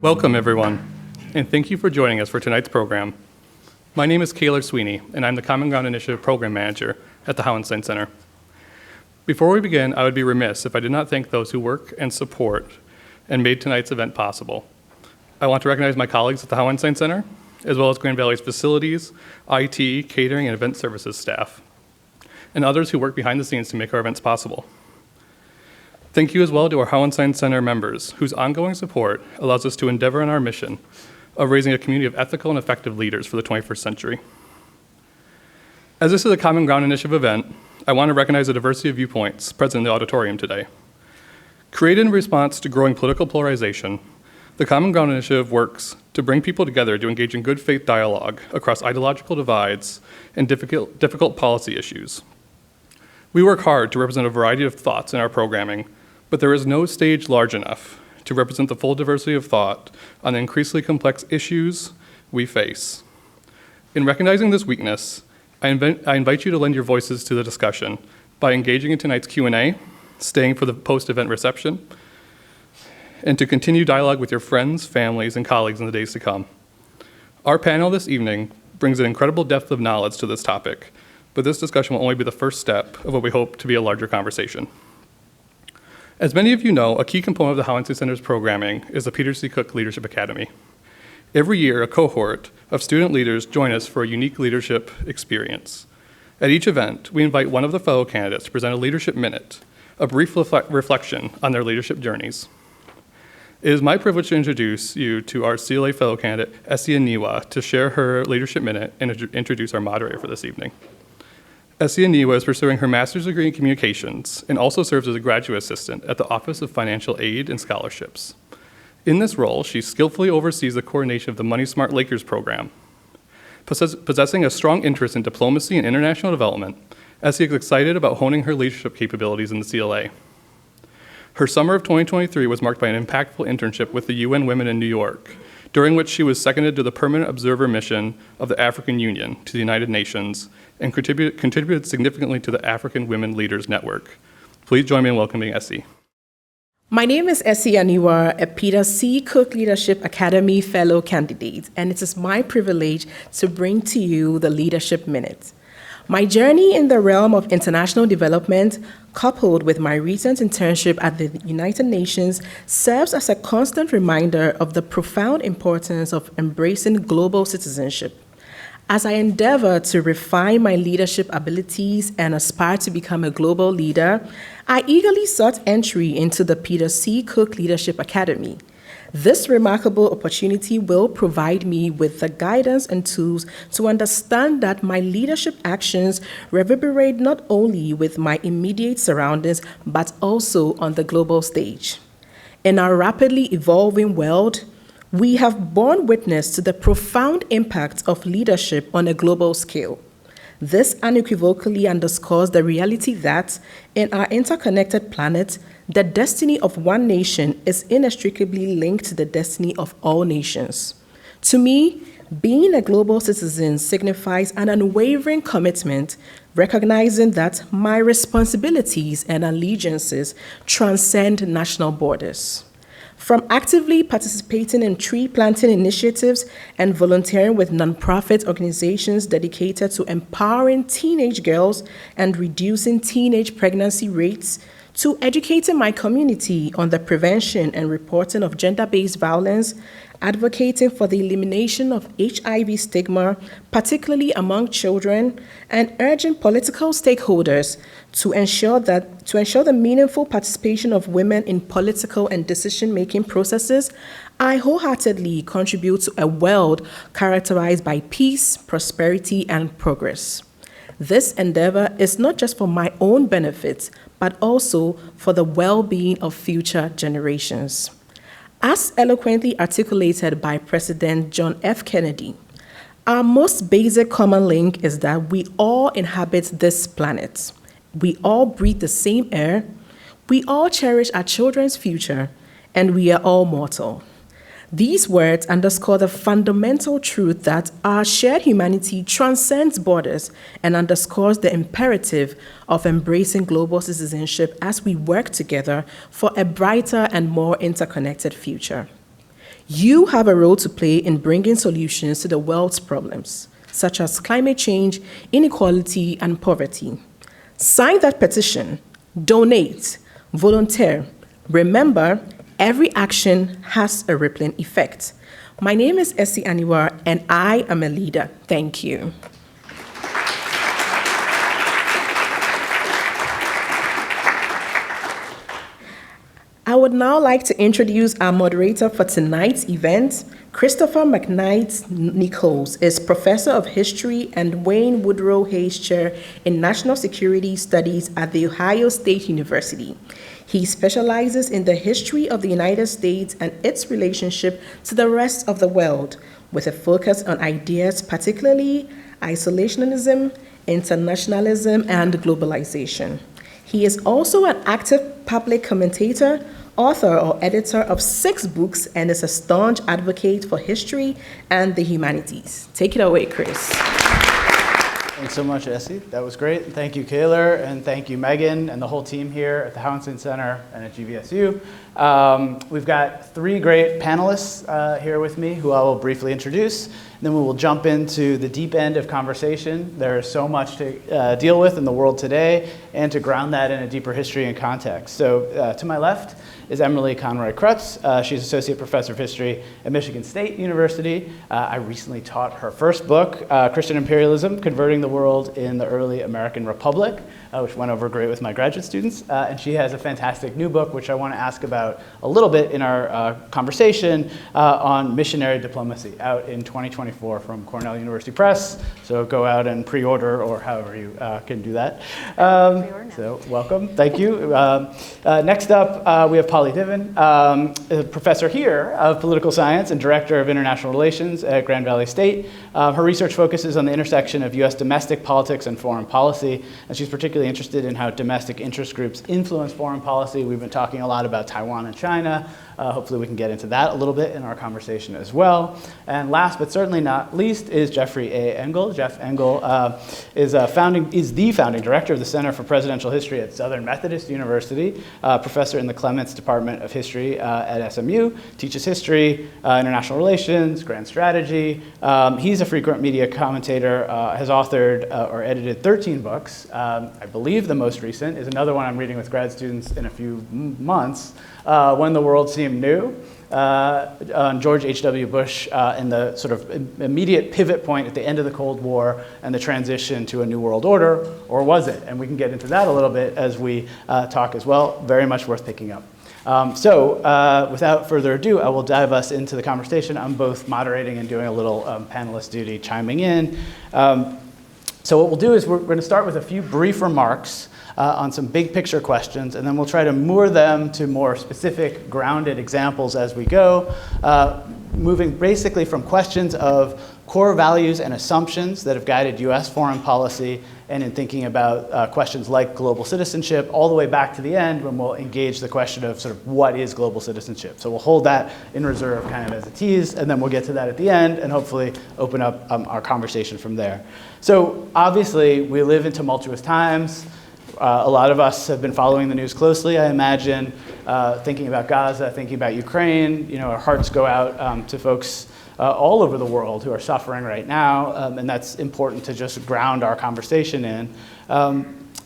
Welcome, everyone, and thank you for joining us for tonight's program. My name is Kaylor Sweeney, and I'm the Common Ground Initiative Program Manager at the Hauenstein Center. Before we begin, I would be remiss if I did not thank those who work and support and made tonight's event possible. I want to recognize my colleagues at the Hauenstein Center, as well as Grand Valley's facilities, IT, catering, and event services staff, and others who work behind the scenes to make our events possible. Thank you as well to our Hauenstein Center members, whose ongoing support allows us to endeavor in our mission of raising a community of ethical and effective leaders for the 21st century. As this is a Common Ground Initiative event, I want to recognize the diversity of viewpoints present in the auditorium today. Created in response to growing political polarization, the Common Ground Initiative works to bring people together to engage in good faith dialogue across ideological divides and difficult policy issues. We work hard to represent a variety of thoughts in our programming, but there is no stage large enough to represent the full diversity of thought on the increasingly complex issues we face. In recognizing this weakness, I invite you to lend your voices to the discussion by engaging in tonight's Q&A, staying for the post-event reception, and to continue dialogue with your friends, families, and colleagues in the days to come. Our panel this evening brings an incredible depth of knowledge to this topic, but this discussion will only be the first step of what we hope to be a larger conversation. As many of you know, a key component of the Hauenstein Center's programming is the Peter C. Cook Leadership Academy. Every year, a cohort of student leaders join us for a unique leadership experience. At each event, we invite one of the fellow candidates to present a leadership minute, a brief reflection on their leadership journeys. It is my privilege to introduce you to our CLA fellow candidate, Essie Aniwa, to share her leadership minute and introduce our moderator for this evening. Essie Aniwa is pursuing her master's degree in communications and also serves as a graduate assistant at the Office of Financial Aid and Scholarships. In this role, she skillfully oversees the coordination of the Money Smart Lakers program. Possessing a strong interest in diplomacy and international development, Essie is excited about honing her leadership capabilities in the CLA. Her summer of 2023 was marked by an impactful internship with the UN Women in New York, during which she was seconded to the Permanent Observer Mission of the African Union to the United Nations and contributed significantly to the African Women Leaders Network. Please join me in welcoming Essie. My name is Essie Aniwa, a Peter C. Cook Leadership Academy Fellow candidate, and it is my privilege to bring to you the Leadership Minute. My journey in the realm of international development, coupled with my recent internship at the United Nations, serves as a constant reminder of the profound importance of embracing global citizenship. As I endeavor to refine my leadership abilities and aspire to become a global leader, I eagerly sought entry into the Peter C. Cook Leadership Academy. This remarkable opportunity will provide me with the guidance and tools to understand that my leadership actions reverberate not only with my immediate surroundings, but also on the global stage. In our rapidly evolving world, we have borne witness to the profound impact of leadership on a global scale. This unequivocally underscores the reality that, in our interconnected planet, the destiny of one nation is inextricably linked to the destiny of all nations. To me, being a global citizen signifies an unwavering commitment, recognizing that my responsibilities and allegiances transcend national borders. From actively participating in tree planting initiatives and volunteering with nonprofit organizations dedicated to empowering teenage girls and reducing teenage pregnancy rates, to educating my community on the prevention and reporting of gender-based violence, advocating for the elimination of HIV stigma, particularly among children, and urging political stakeholders to ensure the meaningful participation of women in political and decision-making processes, I wholeheartedly contribute to a world characterized by peace, prosperity, and progress. This endeavor is not just for my own benefit, but also for the well-being of future generations. As eloquently articulated by President John F. Kennedy, our most basic common link is that we all inhabit this planet. We all breathe the same air, we all cherish our children's future, and we are all mortal. These words underscore the fundamental truth that our shared humanity transcends borders and underscores the imperative of embracing global citizenship as we work together for a brighter and more interconnected future. You have a role to play in bringing solutions to the world's problems, such as climate change, inequality, and poverty. Sign that petition, donate, volunteer. Remember, every action has a rippling effect. My name is Essie Aniwa, and I am a leader. Thank you. I would now like to introduce our moderator for tonight's event. Christopher McKnight Nichols is Professor of History and Wayne Woodrow Hayes Chair in National Security Studies at The Ohio State University. He specializes in the history of the United States and its relationship to the rest of the world, with a focus on ideas, particularly isolationism, internationalism, and globalization. He is also an active public commentator, author or editor of 6 books, and is a staunch advocate for history and the humanities. Take it away, Chris. Thanks so much, Essie. That was great. Thank you, Kaylor, and thank you, Megan, and the whole team here at the Howenson Center and at GVSU. We've got 3 great panelists here with me who I will briefly introduce. Then we will jump into the deep end of conversation. There is so much to deal with in the world today and to ground that in a deeper history and context. So to my left is Emily Conroy-Krutz. She's Associate Professor of History at Michigan State University. I recently taught her first book, Christian Imperialism, Converting the World in the Early American Republic, which went over great with my graduate students. And she has a fantastic new book, which I want to ask about a little bit in our conversation on missionary diplomacy, out in 2024 from Cornell University Press. So go out and pre-order, or however you can do that. So welcome, thank you. Next up, we have Diven, a professor here of political science and director of international relations at Grand Valley State. Her research focuses on the intersection of U.S. domestic politics and foreign policy, and she's particularly interested in how domestic interest groups influence foreign policy. We've been talking a lot about Taiwan and China. Hopefully we can get into that a little bit in our conversation as well. And last but certainly not least is Jeffrey A. Engel. Jeff Engel is the founding director of the Center for Presidential History at Southern Methodist University, professor in the Clements Department of History at SMU, teaches history, international relations, grand strategy. He's a frequent media commentator, has authored or edited 13 books. I believe the most recent is another one I'm reading with grad students in a few months, When the World Seemed New, on George H.W. Bush and the sort of immediate pivot point at the end of the Cold War and the transition to a new world order, or was it? And we can get into that a little bit as we talk as well. Very much worth picking up. Without further ado, I will dive us into the conversation. I'm both moderating and doing a little panelist duty, chiming in. So what we'll do is we're going to start with a few brief remarks on some big picture questions, and then we'll try to moor them to more specific, grounded examples as we go, moving basically from questions of core values and assumptions that have guided US foreign policy, and in thinking about questions like global citizenship, all the way back to the end when we'll engage the question of sort of what is global citizenship. So we'll hold that in reserve kind of as a tease, and then we'll get to that at the end and hopefully open up our conversation from there. So obviously we live in tumultuous times. A lot of us have been following the news closely, I imagine, thinking about Gaza, thinking about Ukraine. You know, our hearts go out to folks all over the world who are suffering right now, and that's important to just ground our conversation in.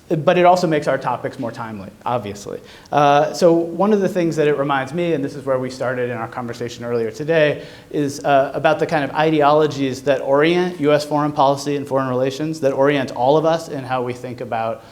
But it also makes our topics more timely, obviously. So one of the things that it reminds me, and this is where we started in our conversation earlier today, is about the kind of ideologies that orient US foreign policy and foreign relations, that orient all of us in how we think about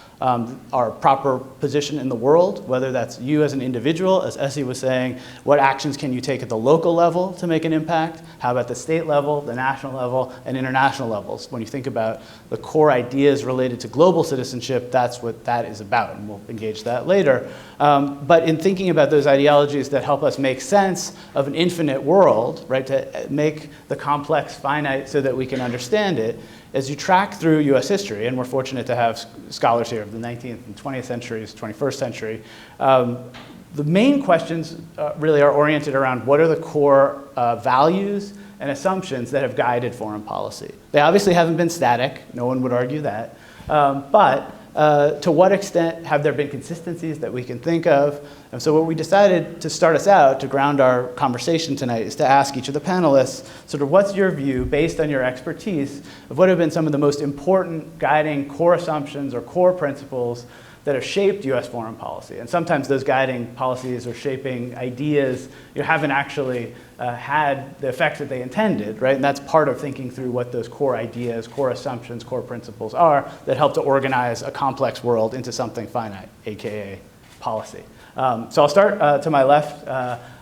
our proper position in the world, whether that's you as an individual, as Essie was saying, what actions can you take at the local level to make an impact? How about the state level, the national level, and international levels? When you think about the core ideas related to global citizenship, that's what that is about, and we'll engage that later. But in thinking about those ideologies that help us make sense of an infinite world, right, to make the complex finite so that we can understand it, as you track through US history, and we're fortunate to have scholars here of the 19th and 20th centuries, 21st century, the main questions really are oriented around what are the core values and assumptions that have guided foreign policy. They obviously haven't been static, no one would argue that, but To what extent have there been consistencies that we can think of? And so what we decided to start us out, to ground our conversation tonight, is to ask each of the panelists, sort of what's your view, based on your expertise, of what have been some of the most important guiding core assumptions or core principles that have shaped U.S. foreign policy. And sometimes those guiding policies or shaping ideas haven't actually had the effects that they intended, right? And that's part of thinking through what those core ideas, core assumptions, core principles are that help to organize a complex world into something finite, AKA policy. So I'll start to my left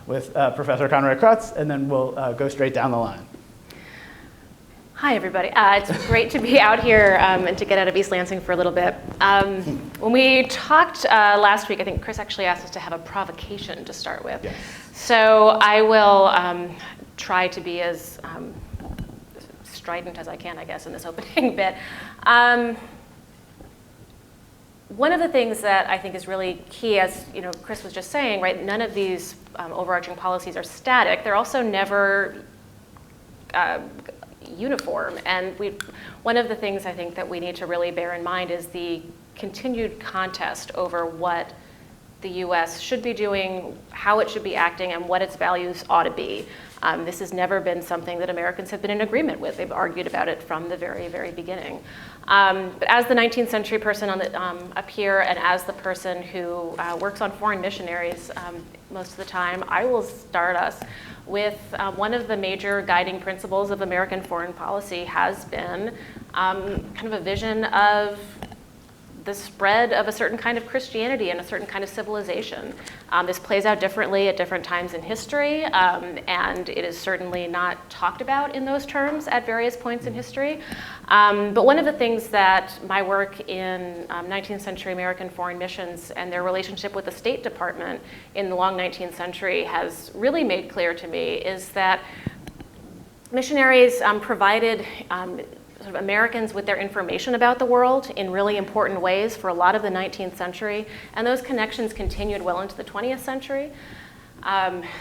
with Professor Conroy-Krutz, and then we'll go straight down the line. Hi, everybody. It's great to be out here and to get out of East Lansing for a little bit. When we talked last week, I think Chris actually asked us to have a provocation to start with. Yes. So I will try to be as strident as I can, I guess, in this opening bit. One of the things that I think is really key, as Chris was just saying, right? None of these overarching policies are static. They're also never uniform. And one of the things I think that we need to really bear in mind is the continued contest over what the U.S. should be doing, how it should be acting, and what its values ought to be. This has never been something that Americans have been in agreement with. They've argued about it from the very, very beginning. But as the 19th century person up here, and as the person who works on foreign missionaries most of the time, I will start us with one of the major guiding principles of American foreign policy has been kind of a vision of the spread of a certain kind of Christianity and a certain kind of civilization. This plays out differently at different times in history, and it is certainly not talked about in those terms at various points in history. But one of the things that my work in 19th century American foreign missions and their relationship with the State Department in the long 19th century has really made clear to me is that missionaries provided sort of Americans with their information about the world in really important ways for a lot of the 19th century, and those connections continued well into the 20th century.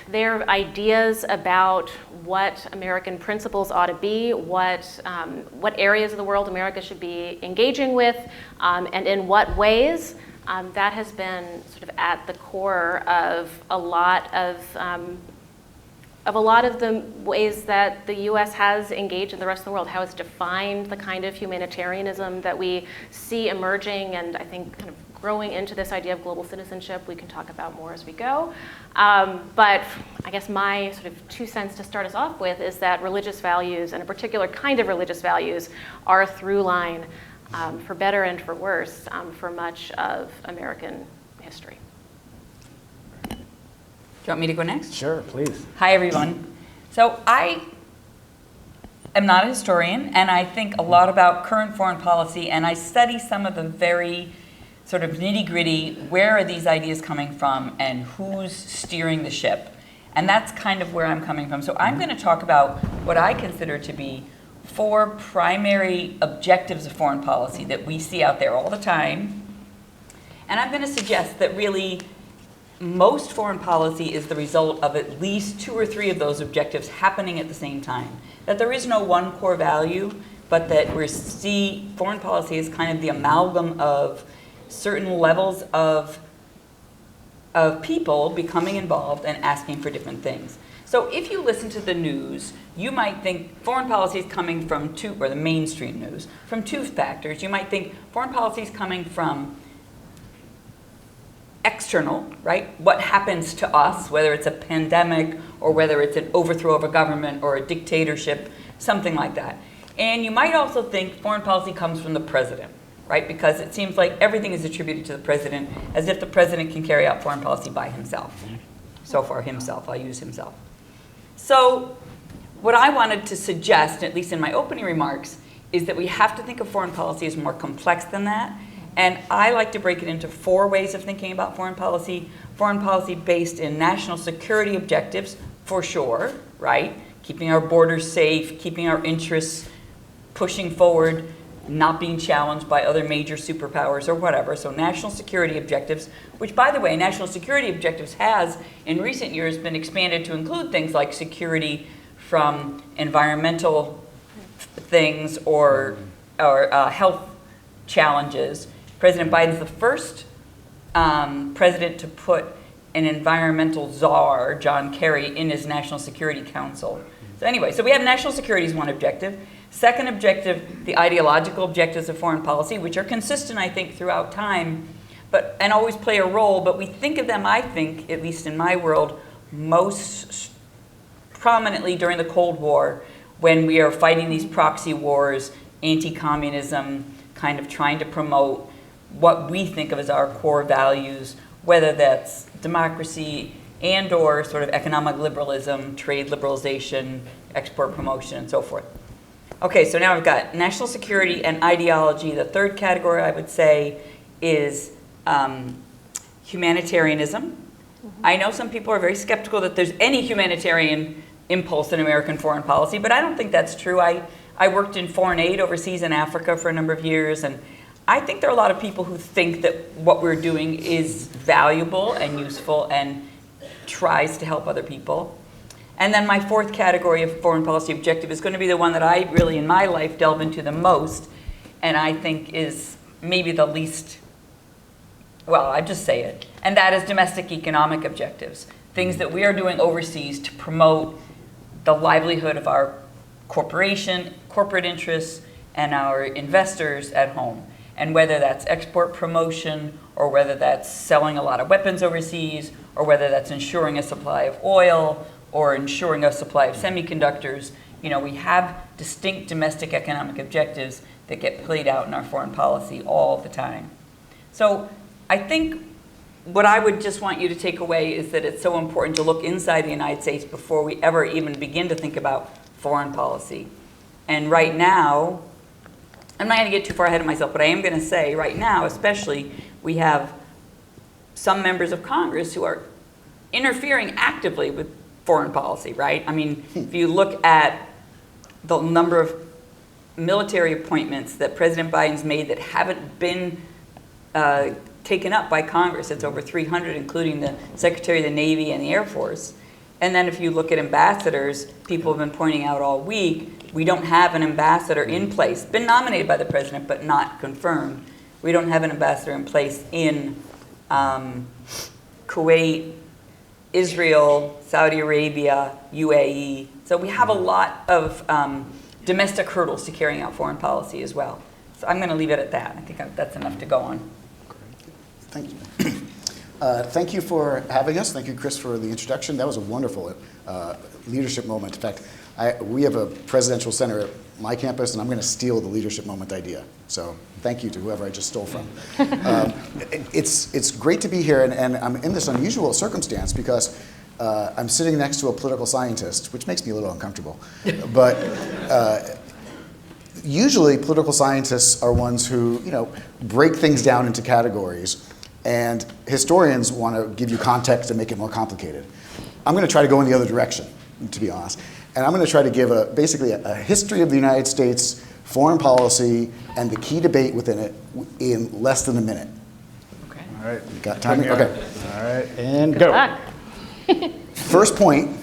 Their ideas about what American principles ought to be, what areas of the world America should be engaging with, and in what ways, that has been sort of at the core of a lot of the ways that the U.S. has engaged in the rest of the world, how it's defined the kind of humanitarianism that we see emerging and I think kind of growing into this idea of global citizenship. We can talk about more as we go. But I guess my sort of 2 cents to start us off with is that religious values, and a particular kind of religious values, are a through line, for better and for worse, for much of American history. Do you want me to go next? Sure, please. Hi, everyone. So I am not a historian, and I think a lot about current foreign policy, and I study some of the very sort of nitty-gritty, where are these ideas coming from, and who's steering the ship. And that's kind of where I'm coming from. So I'm going to talk about what I consider to be 4 primary objectives of foreign policy that we see out there all the time. And I'm going to suggest that really most foreign policy is the result of at least 2 or 3 of those objectives happening at the same time. That there is no one core value, but that we see foreign policy as kind of the amalgam of certain levels of people becoming involved and asking for different things. So if you listen to the news, you might think foreign policy is coming from or the mainstream news, from 2 factors. You might think foreign policy is coming from external, right? What happens to us, whether it's a pandemic or whether it's an overthrow of a government or a dictatorship, something like that. And you might also think foreign policy comes from the president, right? Because it seems like everything is attributed to the president, as if the president can carry out foreign policy by himself. So far, himself, I'll use himself. So what I wanted to suggest, at least in my opening remarks, is that we have to think of foreign policy as more complex than that. And I like to break it into 4 ways of thinking about foreign policy. Foreign policy based in national security objectives, for sure, right? Keeping our borders safe, keeping our interests pushing forward, not being challenged by other major superpowers or whatever. So national security objectives, which, by the way, national security objectives has, in recent years, been expanded to include things like security from environmental things or health challenges. President Biden's the first president to put an environmental czar, John Kerry, in his National Security Council. So anyway, so we have national security as one objective. Second objective, the ideological objectives of foreign policy, which are consistent, I think, throughout time, and always play a role, but we think of them, I think, at least in my world, most prominently during the Cold War, when we are fighting these proxy wars, anti-communism, kind of trying to promote what we think of as our core values, whether that's democracy and or sort of economic liberalism, trade liberalization, export promotion, and so forth. Okay, so now we've got national security and ideology. The third category, I would say, is humanitarianism. I know some people are very skeptical that there's any humanitarian impulse in American foreign policy, but I don't think that's true. I worked in foreign aid overseas in Africa for a number of years, and I think there are a lot of people who think that what we're doing is valuable and useful and tries to help other people. And then my fourth category of foreign policy objective is going to be the one that I really in my life delve into the most, and I think is maybe the least, well, I just say it, and that is domestic economic objectives, things that we are doing overseas to promote the livelihood of our corporate interests and our investors at home. And whether that's export promotion, or whether that's selling a lot of weapons overseas, or whether that's ensuring a supply of oil, or ensuring a supply of semiconductors, you know, we have distinct domestic economic objectives that get played out in our foreign policy all the time. So I think what I would just want you to take away is that it's so important to look inside the United States before we ever even begin to think about foreign policy. And right now, I'm not going to get too far ahead of myself, but I am going to say right now, especially, we have some members of Congress who are interfering actively with foreign policy, right? I mean, if you look at the number of military appointments that President Biden's made that haven't been taken up by Congress, it's over 300, including the Secretary of the Navy and the Air Force. And then if you look at ambassadors, people have been pointing out all week, we don't have an ambassador in place, been nominated by the president but not confirmed. We don't have an ambassador in place in Kuwait, Israel, Saudi Arabia, UAE. So we have a lot of domestic hurdles to carrying out foreign policy as well. So I'm going to leave it at that. I think that's enough to go on. Thank you. Thank you for having us. Thank you, Chris, for the introduction. That was a wonderful leadership moment. In fact, we have a presidential center at my campus, and I'm going to steal the leadership moment idea. So thank you to whoever I just stole from. It's great to be here, and I'm in this unusual circumstance because I'm sitting next to a political scientist, which makes me a little uncomfortable. But usually political scientists are ones who, break things down into categories, and historians want to give you context and make it more complicated. I'm going to try to go in the other direction, to be honest. And I'm going to try to give basically a history of the United States, foreign policy, and the key debate within it in less than a minute. Okay. All right. You got time? Okay. All right, and Good go. luck. First point,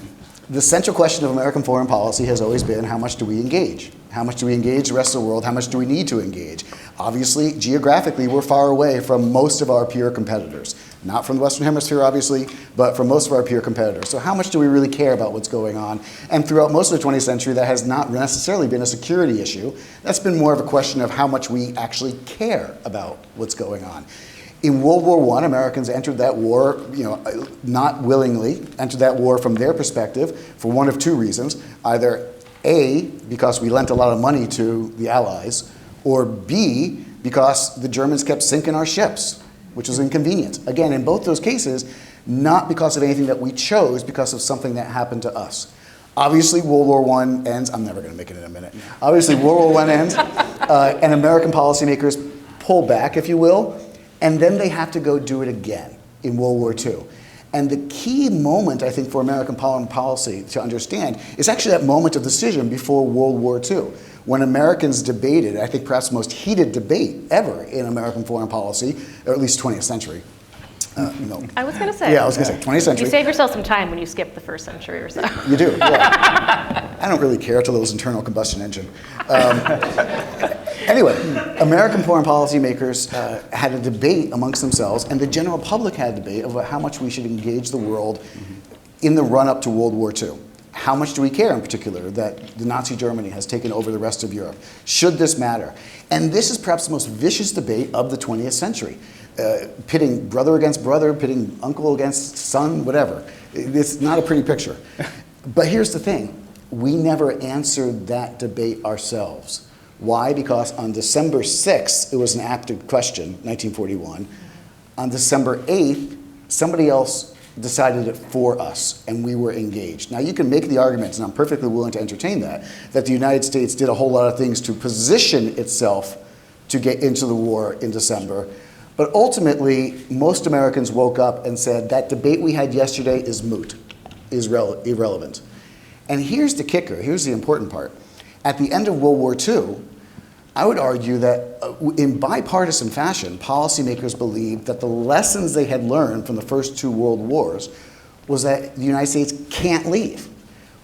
the central question of American foreign policy has always been, how much do we engage? How much do we engage the rest of the world? How much do we need to engage? Obviously, geographically, we're far away from most of our peer competitors. Not from the Western Hemisphere, obviously, but from most of our peer competitors. So how much do we really care about what's going on? And throughout most of the 20th century, that has not necessarily been a security issue. That's been more of a question of how much we actually care about what's going on. In World War I, Americans entered that war, not willingly, entered that war from their perspective for one of two reasons. Either A, because we lent a lot of money to the Allies, or B, because the Germans kept sinking our ships, which was inconvenient. Again, in both those cases, not because of anything that we chose, because of something that happened to us. Obviously, World War I ends. I'm never going to make it in a minute. Obviously, World War I ends, and American policymakers pull back, if you will, and then they have to go do it again in World War II. And the key moment, I think, for American foreign policy to understand is actually that moment of decision before World War II, when Americans debated, I think perhaps the most heated debate ever in American foreign policy, or at least 20th century. I was going to say. Yeah, I was going to say 20th century. You save yourself some time when you skip the first century or so. You do, yeah. I don't really care to those internal combustion engine. Anyway, American foreign policy makers had a debate amongst themselves, and the general public had a debate about how much we should engage the world in the run-up to World War II. How much do we care, in particular, that the Nazi Germany has taken over the rest of Europe? Should this matter? And this is perhaps the most vicious debate of the 20th century, pitting brother against brother, pitting uncle against son, whatever. It's not a pretty picture. But here's the thing. We never answered that debate ourselves. Why? Because on December 6th, it was an active question, 1941. On December 8th, somebody else decided it for us, and we were engaged. Now, you can make the argument, and I'm perfectly willing to entertain that the United States did a whole lot of things to position itself to get into the war in December. But ultimately, most Americans woke up and said, that debate we had yesterday is moot, is irrelevant. And here's the kicker, here's the important part. At the end of World War II, I would argue that in bipartisan fashion, policymakers believed that the lessons they had learned from the first two world wars was that the United States can't leave.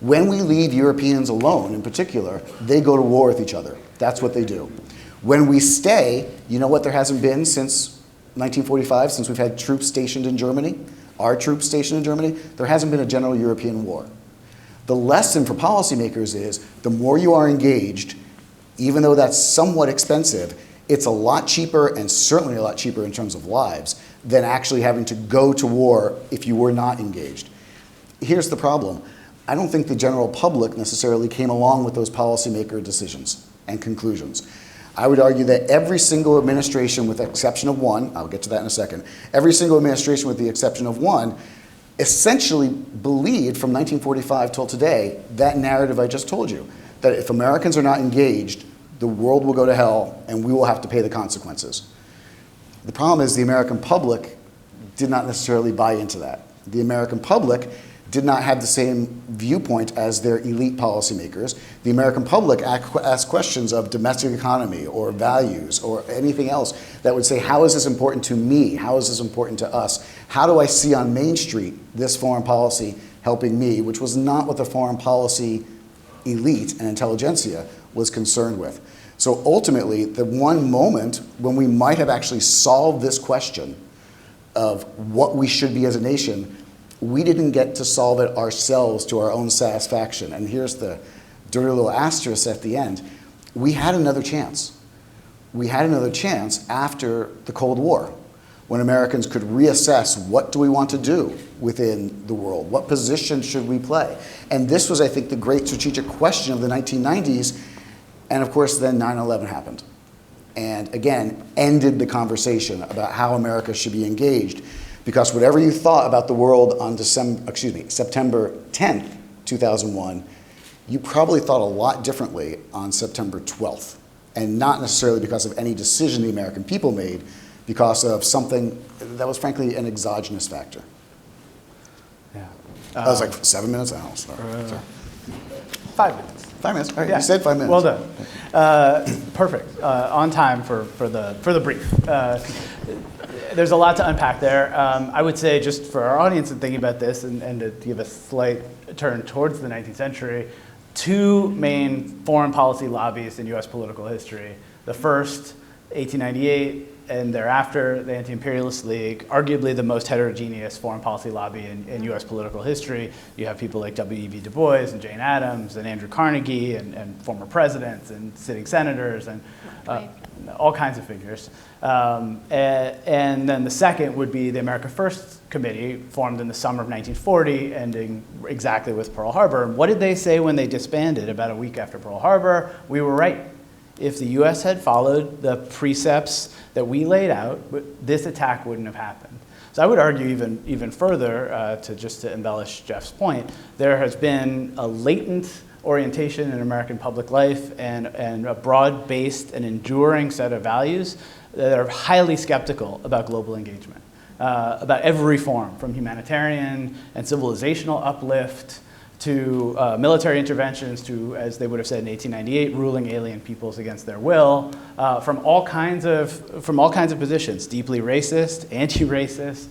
When we leave Europeans alone, in particular, they go to war with each other. That's what they do. When we stay, you know what there hasn't been since 1945, since we've had troops stationed in Germany, our troops stationed in Germany? There hasn't been a general European war. The lesson for policymakers is the more you are engaged, even though that's somewhat expensive, it's a lot cheaper, and certainly a lot cheaper in terms of lives, than actually having to go to war if you were not engaged. Here's the problem. I don't think the general public necessarily came along with those policymaker decisions and conclusions. I would argue that every single administration, with the exception of one, I'll get to that in a second, every single administration with the exception of one, essentially believed from 1945 till today that narrative I just told you, that if Americans are not engaged, the world will go to hell and we will have to pay the consequences. The problem is the American public did not necessarily buy into that. The American public did not have the same viewpoint as their elite policymakers. The American public asked questions of domestic economy or values or anything else that would say, how is this important to me? How is this important to us? How do I see on Main Street this foreign policy helping me, which was not what the foreign policy elite and intelligentsia was concerned with. So ultimately, the one moment when we might have actually solved this question of what we should be as a nation, we didn't get to solve it ourselves to our own satisfaction. And here's the dirty little asterisk at the end. We had another chance. We had another chance after the Cold War, when Americans could reassess what do we want to do within the world? What position should we play? And this was, I think, the great strategic question of the 1990s. And of course, then 9/11 happened. And again, ended the conversation about how America should be engaged. Because whatever you thought about the world on September 10th, 2001, you probably thought a lot differently on September 12th. And not necessarily because of any decision the American people made, because of something that was frankly an exogenous factor. Yeah. That was like 7 minutes? I don't know. Sorry. 5 minutes. 5 minutes. All right, Yeah. you said 5 minutes. Well done. Perfect. On time for the brief. There's a lot to unpack there. I would say, just for our audience in thinking about this, and to give a slight turn towards the 19th century, two main foreign policy lobbies in U.S. political history. The first, 1898, and thereafter, the Anti-Imperialist League, arguably the most heterogeneous foreign policy lobby in U.S. political history. You have people like W.E.B. Du Bois and Jane Addams and Andrew Carnegie and former presidents and sitting senators and all kinds of figures. And then the second would be the America First Committee, formed in the summer of 1940, ending exactly with Pearl Harbor. And what did they say when they disbanded about a week after Pearl Harbor? We were right. If the U.S. had followed the precepts that we laid out, this attack wouldn't have happened. So I would argue even further, to embellish Jeff's point, there has been a latent orientation in American public life and a broad-based and enduring set of values that are highly skeptical about global engagement, about every form, from humanitarian and civilizational uplift to military interventions to, as they would have said in 1898, ruling alien peoples against their will, from all kinds of positions, deeply racist, anti-racist,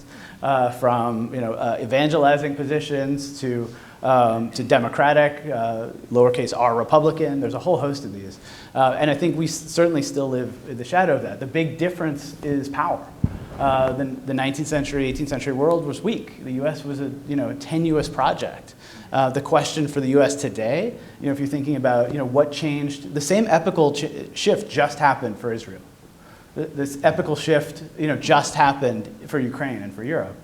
from evangelizing positions to to democratic, lowercase r Republican. There's a whole host of these. And I think we certainly still live in the shadow of that. The big difference is power. The 19th century, 18th century world was weak. The U.S. was a tenuous project. The question for the U.S. today, if you're thinking about what changed, the same epical shift just happened for Israel. This epical shift just happened for Ukraine and for Europe.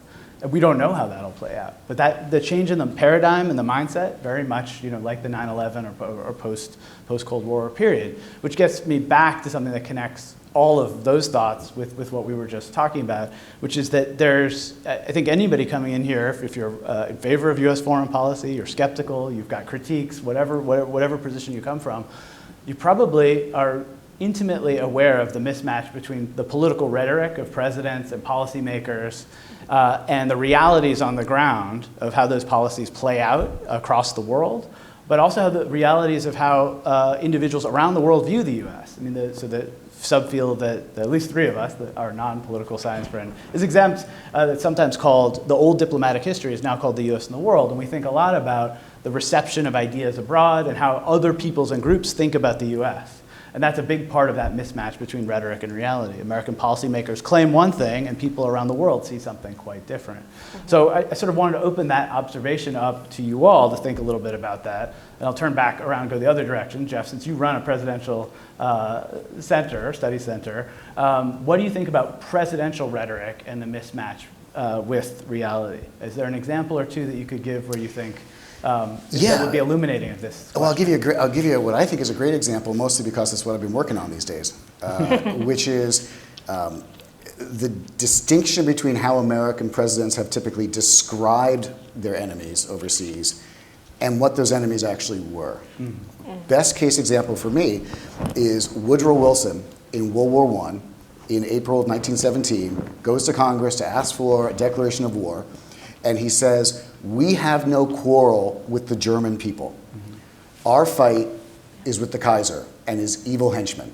We don't know how that'll play out. But the change in the paradigm and the mindset, very much like the 9/11 or post-Cold War period, which gets me back to something that connects all of those thoughts with what we were just talking about, which is that there's, I think anybody coming in here, if you're in favor of U.S. foreign policy, you're skeptical, you've got critiques, whatever position you come from, you probably are intimately aware of the mismatch between the political rhetoric of presidents and policymakers and the realities on the ground of how those policies play out across the world, but also the realities of how individuals around the world view the U.S. I mean, so the subfield that at least three of us, our non-political science friend, is exempt, that's sometimes called the old diplomatic history is now called the U.S. and the world, and we think a lot about the reception of ideas abroad and how other peoples and groups think about the U.S. And that's a big part of that mismatch between rhetoric and reality. American policymakers claim one thing, and people around the world see something quite different. So I sort of wanted to open that observation up to you all to think a little bit about that. And I'll turn back around and go the other direction. Jeff, since you run a presidential study center, what do you think about presidential rhetoric and the mismatch with reality? Is there an example or two that you could give where you think that would be illuminating of this question? Well, I'll give you what I think is a great example, mostly because it's what I've been working on these days, which is the distinction between how American presidents have typically described their enemies overseas and what those enemies actually were. Best case example for me is Woodrow Wilson in World War I in April of 1917 goes to Congress to ask for a declaration of war, and he says, "We have no quarrel with the German people. Our fight is with the Kaiser and his evil henchmen."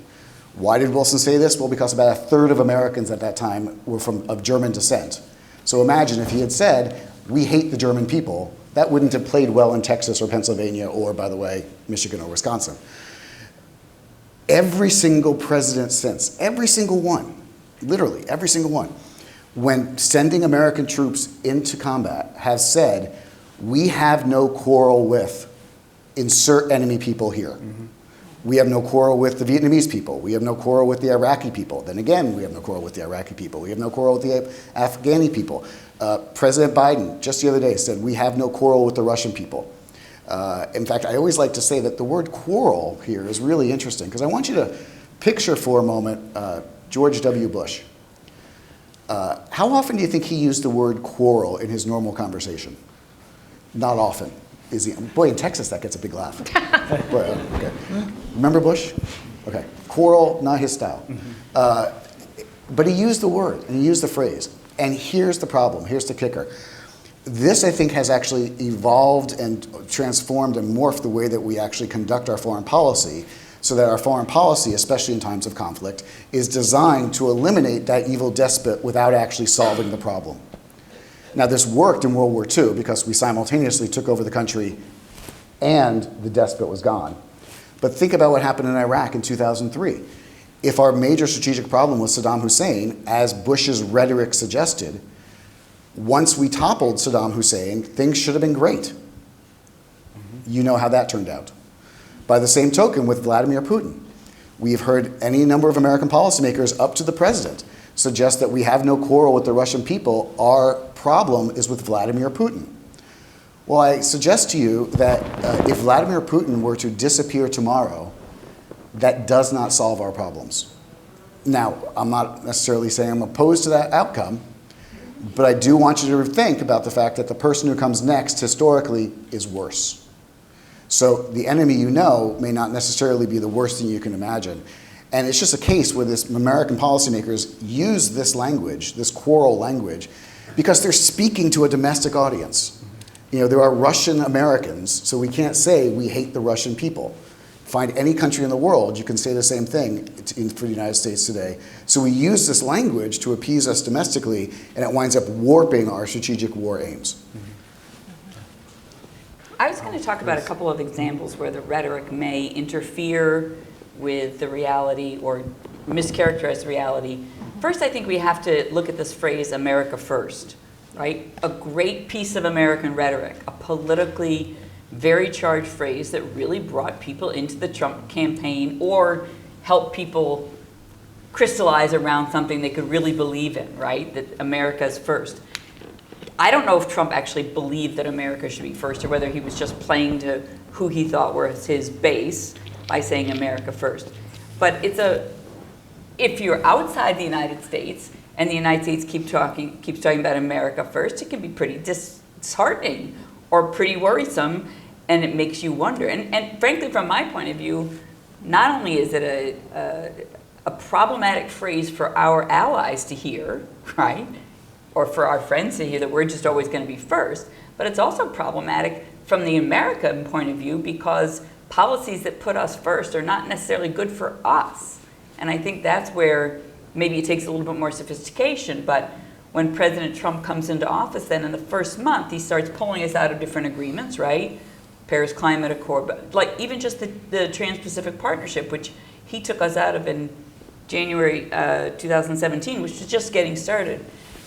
Why did Wilson say this? Well, because about a third of Americans at that time were of German descent. So imagine if he had said, "We hate the German people," that wouldn't have played well in Texas or Pennsylvania or, by the way, Michigan or Wisconsin. Every single president since, every single one, literally every single one, when sending American troops into combat, has said, "We have no quarrel with, insert enemy people here. We have no quarrel with the Vietnamese people. We have no quarrel with the Iraqi people." Then again, we have no quarrel with the Iraqi people. We have no quarrel with the Afghani people. President Biden, just the other day, said, "We have no quarrel with the Russian people." In fact, I always like to say that the word quarrel here is really interesting, because I want you to picture for a moment George W. Bush. How often do you think he used the word quarrel in his normal conversation? Not often. Is he? Boy, in Texas, that gets a big laugh. Boy, okay. Remember Bush? Okay. Quarrel, not his style. But he used the word, and he used the phrase. And here's the problem. Here's the kicker. This, I think, has actually evolved and transformed and morphed the way that we actually conduct our foreign policy, so that our foreign policy, especially in times of conflict, is designed to eliminate that evil despot without actually solving the problem. Now, this worked in World War II because we simultaneously took over the country and the despot was gone. But think about what happened in Iraq in 2003. If our major strategic problem was Saddam Hussein, as Bush's rhetoric suggested, once we toppled Saddam Hussein, things should have been great. You know how that turned out. By the same token, with Vladimir Putin, we've heard any number of American policymakers up to the president suggest that we have no quarrel with the Russian people. Our problem is with Vladimir Putin. Well, I suggest to you that if Vladimir Putin were to disappear tomorrow, that does not solve our problems. Now, I'm not necessarily saying I'm opposed to that outcome, but I do want you to think about the fact that the person who comes next historically is worse. So the enemy you know may not necessarily be the worst thing you can imagine. And it's just a case where this American policymakers use this language, this quarrel language, because they're speaking to a domestic audience. You know, there are Russian Americans, so we can't say we hate the Russian people. Find any country in the world, you can say the same thing for the United States today. So we use this language to appease us domestically, and it winds up warping our strategic war aims. I was going to talk about a couple of examples where the rhetoric may interfere with the reality or mischaracterize the reality. First, I think we have to look at this phrase, America first, right? A great piece of American rhetoric, a politically very charged phrase that really brought people into the Trump campaign or helped people crystallize around something they could really believe in, right? That America's first. I don't know if Trump actually believed that America should be first or whether he was just playing to who he thought was his base by saying America first. But if you're outside the United States and the United States keeps talking about America first, it can be pretty disheartening or pretty worrisome, and it makes you wonder. And frankly, from my point of view, not only is it a problematic phrase for our allies to hear, right? Or for our friends to hear that we're just always going to be first, but it's also problematic from the American point of view because policies that put us first are not necessarily good for us. And I think that's where maybe it takes a little bit more sophistication, but when President Trump comes into office, then in the first month, he starts pulling us out of different agreements, right? Paris Climate Accord, but like even just the Trans-Pacific Partnership, which he took us out of in January 2017, which was just getting started.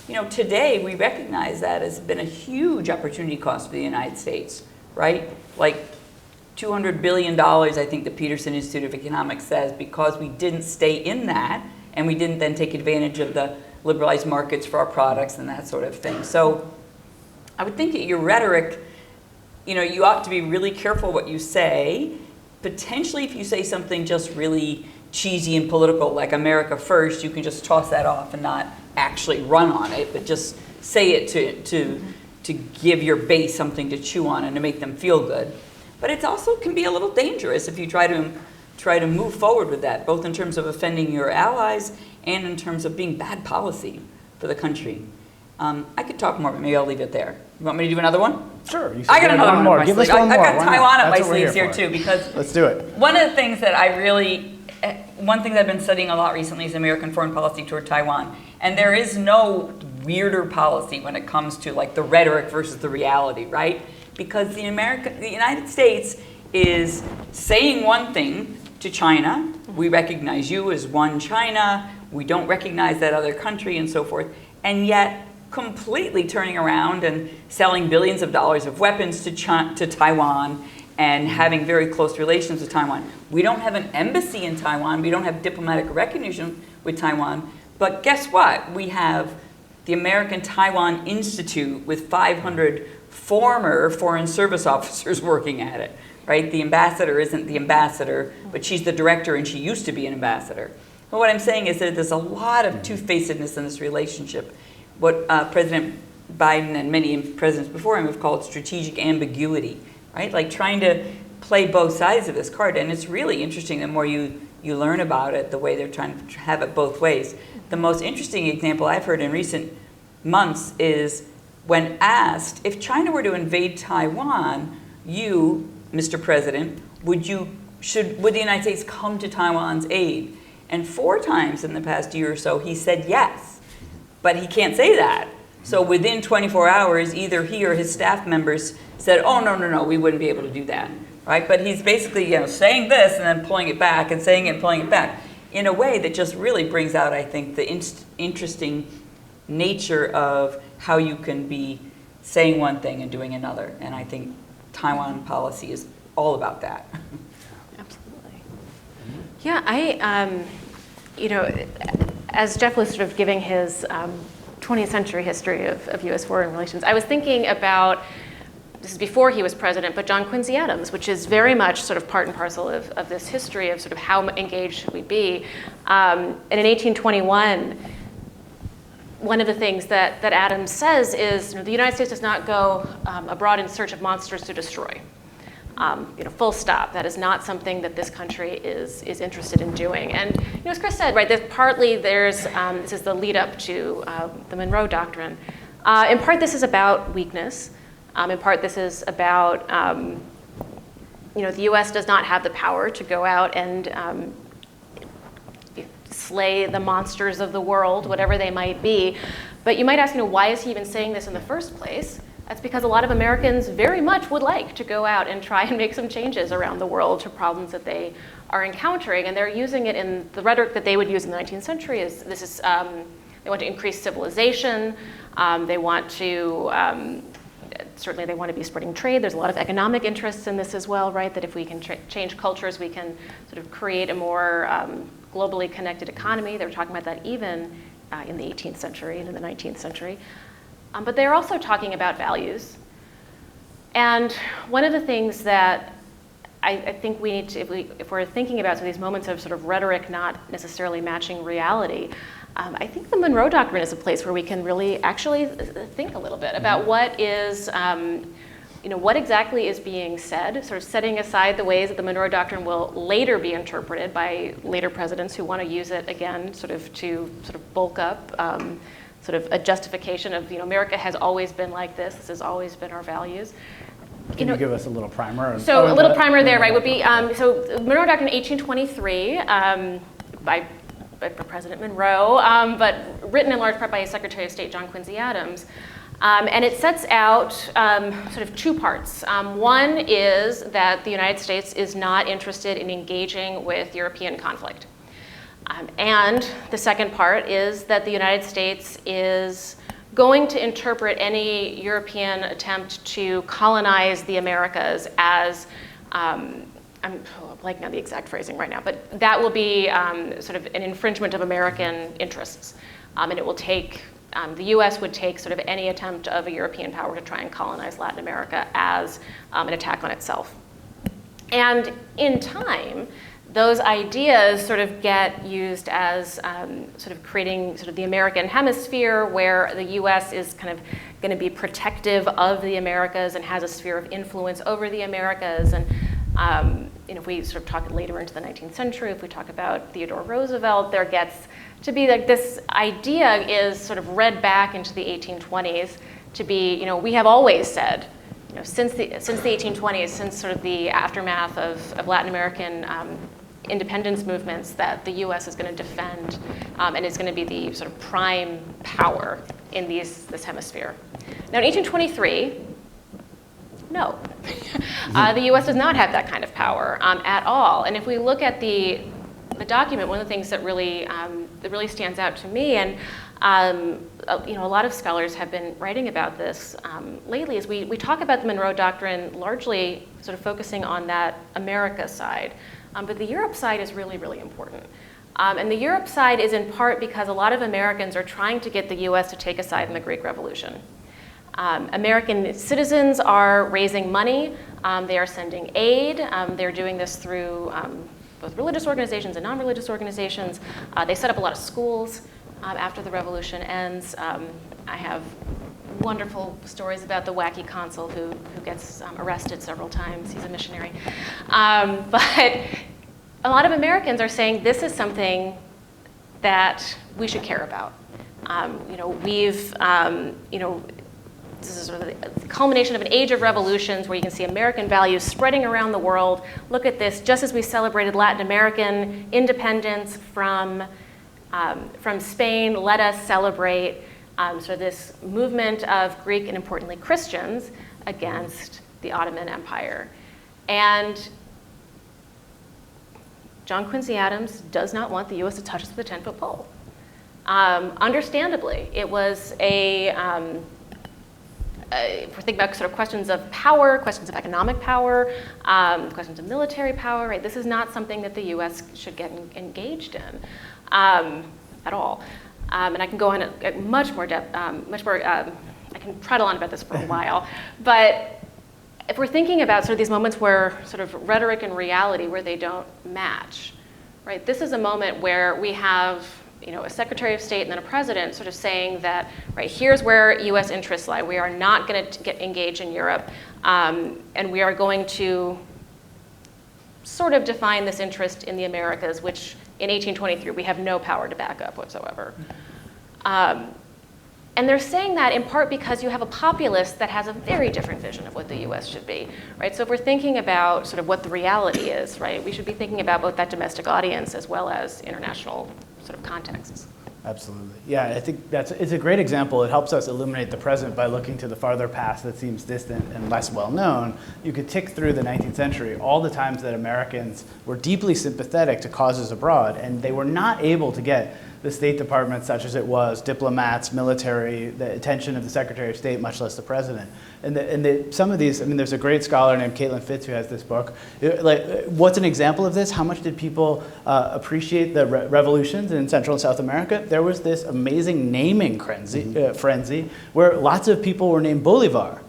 You know, today we recognize that has been a huge opportunity cost for the United States, right? Like $200 billion, I think the Peterson Institute of Economics says, because we didn't stay in that and we didn't then take advantage of the liberalized markets for our products and that sort of thing. So I would think that your rhetoric, you know, you ought to be really careful what you say. Potentially if you say something just really cheesy and political, like America first, you can just toss that off and not actually run on it, but just say it to give your base something to chew on and to make them feel good. But it also can be a little dangerous if you try to move forward with that, both in terms of offending your allies and in terms of being bad policy for the country. I could talk more, but maybe I'll leave it there. You want me to do another one? Sure. You I got another one more. up my Give us sleeve. one I've more. got Why Taiwan not? up my That's what we're sleeves here for. too, because Let's do it. one of the things that one thing that I've been studying a lot recently is American foreign policy toward Taiwan. And there is no weirder policy when it comes to like the rhetoric versus the reality, right? Because the United States is saying one thing to China. We recognize you as one China. We don't recognize that other country and so forth. And yet completely turning around and selling billions of dollars of weapons to Taiwan and having very close relations with Taiwan. We don't have an embassy in Taiwan. We don't have diplomatic recognition with Taiwan. But guess what? We have the American Taiwan Institute with 500 former Foreign Service officers working at it, right? The ambassador isn't the ambassador, but she's the director and she used to be an ambassador. But what I'm saying is that there's a lot of two-facedness in this relationship. What President Biden and many presidents before him have called strategic ambiguity, right? Like trying to play both sides of this card. And it's really interesting the more you learn about it, the way they're trying to have it both ways. The most interesting example I've heard in recent months is when asked, if China were to invade Taiwan, you, Mr. President, would the United States come to Taiwan's aid? And 4 times in the past year or so, he said yes. But he can't say that. So within 24 hours, either he or his staff members said, oh, no, we wouldn't be able to do that, right? But he's basically saying this and then pulling it back and saying it and pulling it back in a way that just really brings out, I think, the interesting nature of how you can be saying one thing and doing another. And I think Taiwan policy is all about that. Absolutely. Yeah, as Jeff was sort of giving his 20th century history of U.S. foreign relations, I was thinking about, this is before he was president, but John Quincy Adams, which is very much sort of part and parcel of this history of sort of how engaged should we be. And in 1821, one of the things that Adams says is, the United States does not go abroad in search of monsters to destroy. Full stop. That is not something that this country is interested in doing. And as Chris said, right, this is the lead up to the Monroe Doctrine. In part, this is about weakness. In part, this is about, the U.S. does not have the power to go out and slay the monsters of the world, whatever they might be. But you might ask, why is he even saying this in the first place? That's because a lot of Americans very much would like to go out and try and make some changes around the world to problems that they are encountering, and they're using it in the rhetoric that they would use in the 19th century. They want to increase civilization. They want to certainly they want to be spreading trade. There's a lot of economic interests in this as well, right? That if we can change cultures, we can sort of create a more globally connected economy. They were talking about that even in the 18th century and in the 19th century. But they're also talking about values. And one of the things that I think we need to, if we're thinking about these moments of sort of rhetoric not necessarily matching reality, I think the Monroe Doctrine is a place where we can really actually think a little bit about what is, what exactly is being said, sort of setting aside the ways that the Monroe Doctrine will later be interpreted by later presidents who want to use it again, sort of to sort of bulk up sort of a justification of, America has always been like this. This has always been our values. Can you give us a little primer? So a little primer there, right, would be, so Monroe Doctrine 1823 by President Monroe, but written in large part by his Secretary of State, John Quincy Adams. And it sets out sort of two parts. One is that the United States is not interested in engaging with European conflict. And the second part is that the United States is going to interpret any European attempt to colonize the Americas as, I'm blanking on the exact phrasing right now, but that will be sort of an infringement of American interests. And it will take, the US would take sort of any attempt of a European power to try and colonize Latin America as an attack on itself. And in time, those ideas sort of get used as sort of creating sort of the American hemisphere, where the US is kind of going to be protective of the Americas and has a sphere of influence over the Americas. And if we sort of talk later into the 19th century, if we talk about Theodore Roosevelt, there gets to be like this idea is sort of read back into the 1820s to be, we have always said, since the 1820s, since sort of the aftermath of Latin American independence movements, that the U.S. is going to defend and is going to be the sort of prime power in this hemisphere. Now, in 1823, no, the U.S. does not have that kind of power at all. And if we look at the document, one of the things that really stands out to me, and a lot of scholars have been writing about this lately, is we talk about the Monroe Doctrine largely sort of focusing on that America side. But the Europe side is really, really important. And the Europe side is in part because a lot of Americans are trying to get the US to take a side in the Greek Revolution. American citizens are raising money. They are sending aid. They're doing this through both religious organizations and non-religious organizations. They set up a lot of schools after the revolution ends. I have wonderful stories about the wacky consul who gets arrested several times. He's a missionary. But a lot of Americans are saying this is something that we should care about. This is sort of the culmination of an age of revolutions where you can see American values spreading around the world. Look at this, just as we celebrated Latin American independence from Spain, let us celebrate sort of this movement of Greek and importantly Christians against the Ottoman Empire. And John Quincy Adams does not want the US to touch the 10-foot pole. Understandably, it was if we're thinking about sort of questions of power, questions of economic power, questions of military power, right? This is not something that the US should get engaged in at all. And I can go on at much more depth, I can prattle on about this for a while. But if we're thinking about sort of these moments where sort of rhetoric and reality, where they don't match, right? This is a moment where we have a Secretary of State and then a president sort of saying that, right, here's where US interests lie. We are not going to get engaged in Europe, and we are going to sort of define this interest in the Americas, which in 1823 we have no power to back up whatsoever. And they're saying that in part because you have a populace that has a very different vision of what the US should be, right? So if we're thinking about sort of what the reality is, right, we should be thinking about both that domestic audience as well as international sort of contexts. Absolutely. Yeah, I think it's a great example. It helps us illuminate the present by looking to the farther past that seems distant and less well known. You could tick through the 19th century all the times that Americans were deeply sympathetic to causes abroad, and they were not able to get the State Department, such as it was, diplomats, military, the attention of the Secretary of State, much less the President. And some of these, I mean, there's a great scholar named Caitlin Fitz who has this book. Like, what's an example of this? How much did people appreciate the revolutions in Central and South America? There was this amazing naming frenzy where lots of people were named Bolivar,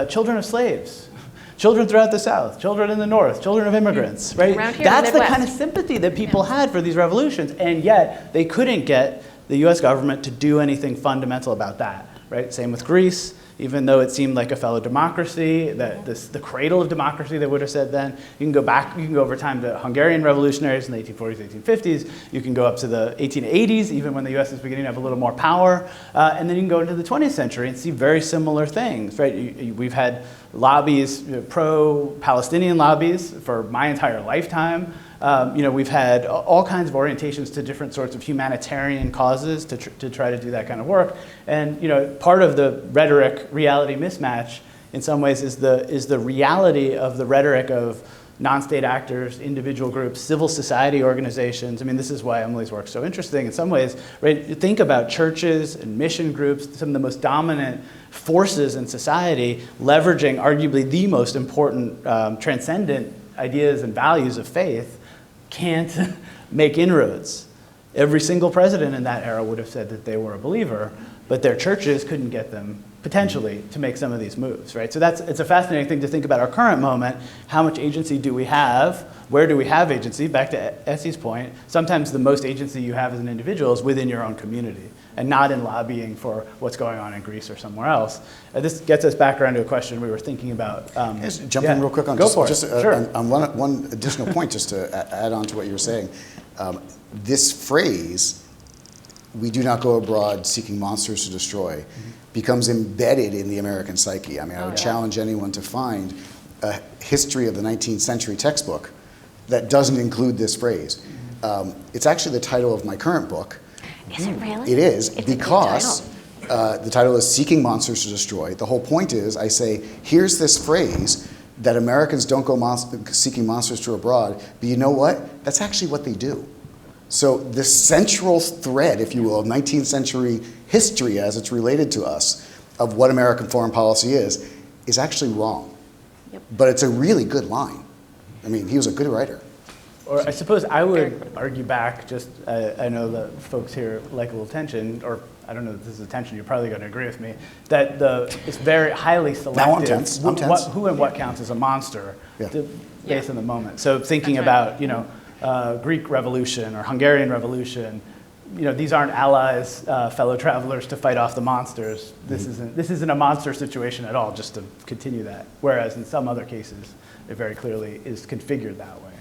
children of slaves. Children throughout the South, children in the North, children of immigrants, right? Around here in That's the the kind of Midwest. sympathy that people had for these revolutions, and yet they couldn't get the US government to do anything fundamental about that, right? Same with Greece, even though it seemed like a fellow democracy, the cradle of democracy, they would have said then. You can go back, you can go over time to Hungarian revolutionaries in the 1840s, 1850s. You can go up to the 1880s, even when the US is beginning to have a little more power. And then you can go into the 20th century and see very similar things, right? We've had lobbies, pro-Palestinian lobbies for my entire lifetime. We've had all kinds of orientations to different sorts of humanitarian causes to try to do that kind of work. And part of the rhetoric-reality mismatch, in some ways, is the reality of the rhetoric of non-state actors, individual groups, civil society organizations. I mean, this is why Emily's work is so interesting in some ways, right? You think about churches and mission groups, some of the most dominant forces in society, leveraging arguably the most important transcendent ideas and values of faith, can't make inroads. Every single president in that era would have said that they were a believer, but their churches couldn't get them potentially to make some of these moves, right? So it's a fascinating thing to think about our current moment. How much agency do we have? Where do we have agency? Back to Essie's point, sometimes the most agency you have as an individual is within your own community and not in lobbying for what's going on in Greece or somewhere else. This gets us back around to a question we were thinking about. Just jump in real quick on Go for it. Sure. On one additional point, just to add on to what you were saying. This phrase, "we do not go abroad seeking monsters to destroy," becomes embedded in the American psyche. I mean, I would challenge anyone to find a history of the 19th century textbook that doesn't include this phrase. It's actually the title of my current book. Is it really? It is, It's a great because title. the title is Seeking Monsters to Destroy. The whole point is, I say, here's this phrase that Americans don't go seeking monsters to abroad, but you know what? That's actually what they do. So the central thread, if you will, of 19th century history as it's related to us, of what American foreign policy is actually wrong. Yep. But it's a really good line. I mean, he was a good writer. Or I suppose I would argue back, just I know that folks here like a little tension, or I don't know if this is a tension, you're probably going to agree with me, that it's very highly selective. Now I'm tense. I'm tense. Who and what counts as a monster Yeah. based on the moment. So thinking That's about, Greek Revolution or Hungarian Revolution, these aren't allies, fellow travelers to fight off the monsters. This isn't a monster situation at all, just to continue that. Whereas in some other cases, it very clearly is configured that way.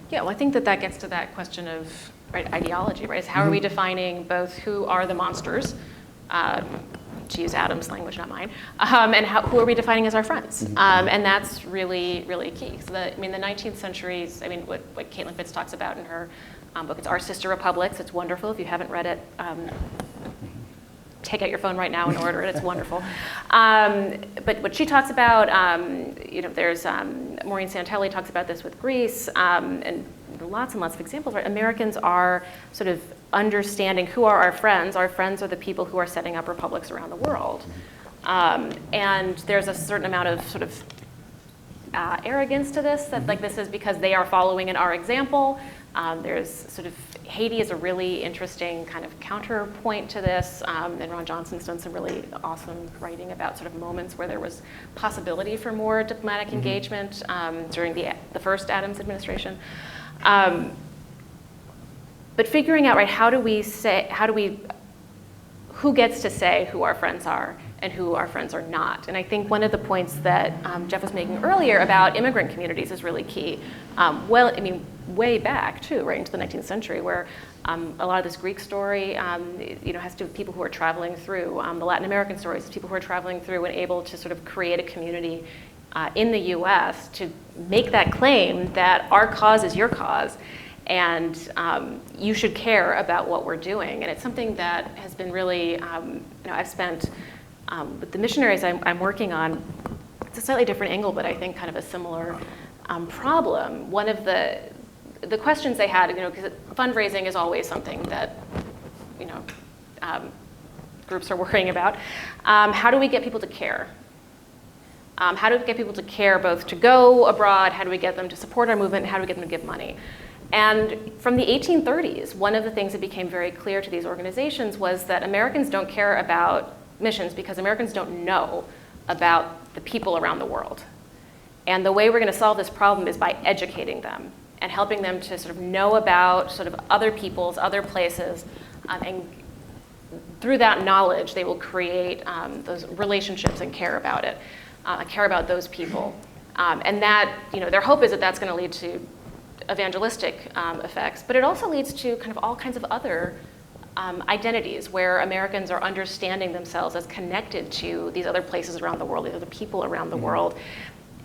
Yeah, well, I think that gets to that question of ideology, right? Is how are we defining both who are the monsters, to use Adam's language, not mine, and who are we defining as our friends? And that's really, really key. So the 19th centuries, what Caitlin Fitz talks about in her book, it's Our Sister Republics. It's wonderful. If you haven't read it, take out your phone right now and order it. It's wonderful. But what she talks about, there's Maureen Santelli talks about this with Greece, and lots and lots of examples. Right? Americans are sort of understanding who are our friends. Our friends are the people who are setting up republics around the world. And there's a certain amount of sort of arrogance to this, that this is because they are following in our example. There's sort of, Haiti is a really interesting kind of counterpoint to this, and Ron Johnson's done some really awesome writing about sort of moments where there was possibility for more diplomatic engagement during the first Adams administration. But figuring out, who gets to say who our friends are and who our friends are not. And I think one of the points that Jeff was making earlier about immigrant communities is really key. Way back too, right into the 19th century, where a lot of this Greek story, has to do with people who are traveling through. The Latin American stories, people who are traveling through and able to sort of create a community in the U.S. to make that claim that our cause is your cause. And you should care about what we're doing. And it's something that has been really, I've spent, with the missionaries I'm working on, it's a slightly different angle, but I think kind of a similar problem. One of the questions they had, because fundraising is always something that, groups are worrying about. How do we get people to care? How do we get people to care both to go abroad? How do we get them to support our movement? And how do we get them to give money? And from the 1830s, one of the things that became very clear to these organizations was that Americans don't care about missions because Americans don't know about the people around the world. And the way we're going to solve this problem is by educating them and helping them to sort of know about sort of other peoples, other places, and through that knowledge, they will create those relationships and care about it, care about those people. And that, their hope is that that's going to lead to evangelistic effects, but it also leads to kind of all kinds of other identities where Americans are understanding themselves as connected to these other places around the world, these other people around the world.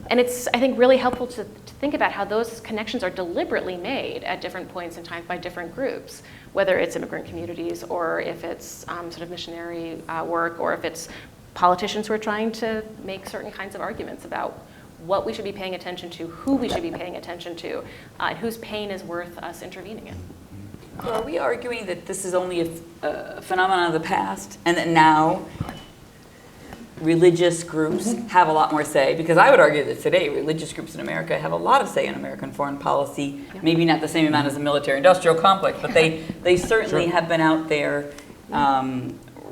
And it's, I think, really helpful to think about how those connections are deliberately made at different points in time by different groups, whether it's immigrant communities or if it's sort of missionary work or if it's politicians who are trying to make certain kinds of arguments about what we should be paying attention to, who we should be paying attention to, and whose pain is worth us intervening in. So are we arguing that this is only a phenomenon of the past and that now religious groups have a lot more say? Because I would argue that today religious groups in America have a lot of say in American foreign policy, maybe not the same amount as the military-industrial complex, but they certainly have been out there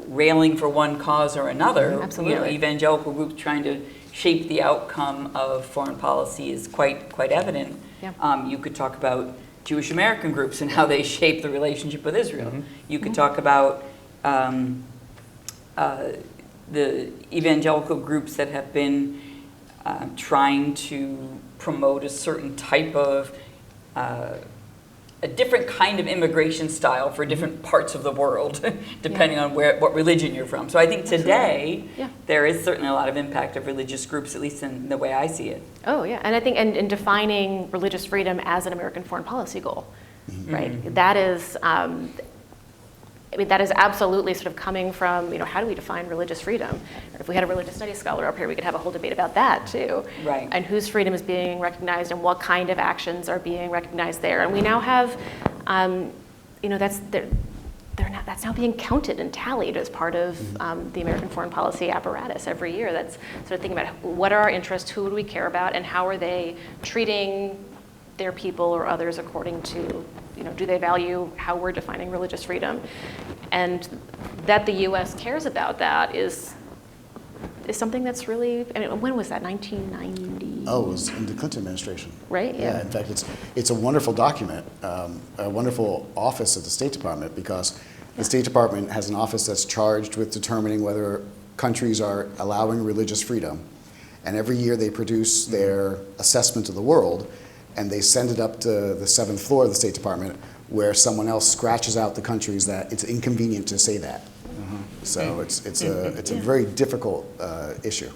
railing for one cause or another. Absolutely. Evangelical groups trying to shape the outcome of foreign policy is quite evident. Yeah. You could talk about Jewish American groups and how they shape the relationship with Israel. You could talk about the evangelical groups that have been trying to promote a certain type of a different kind of immigration style for different parts of the world, depending on what religion you're from. So I think today there is certainly a lot of impact of religious groups, at least in the way I see it. Oh yeah, and I think in defining religious freedom as an American foreign policy goal, right? That is, that is absolutely sort of coming from, how do we define religious freedom? If we had a religious studies scholar up here, we could have a whole debate about that too. Right. And whose freedom is being recognized and what kind of actions are being recognized there. And we now have, that's now being counted and tallied as part of the American foreign policy apparatus every year. That's sort of thinking about what are our interests, who do we care about, and how are they treating their people or others according to, do they value how we're defining religious freedom? And that the U.S. cares about that is something that's really, when was that, 1990? Oh, it was in the Clinton administration. Right, yeah. In fact, it's a wonderful document, a wonderful office at the State Department, because the State Department has an office that's charged with determining whether countries are allowing religious freedom. And every year they produce their assessment of the world, and they send it up to the 7th floor of the State Department, where someone else scratches out the countries that it's inconvenient to say that. So it's a very difficult issue.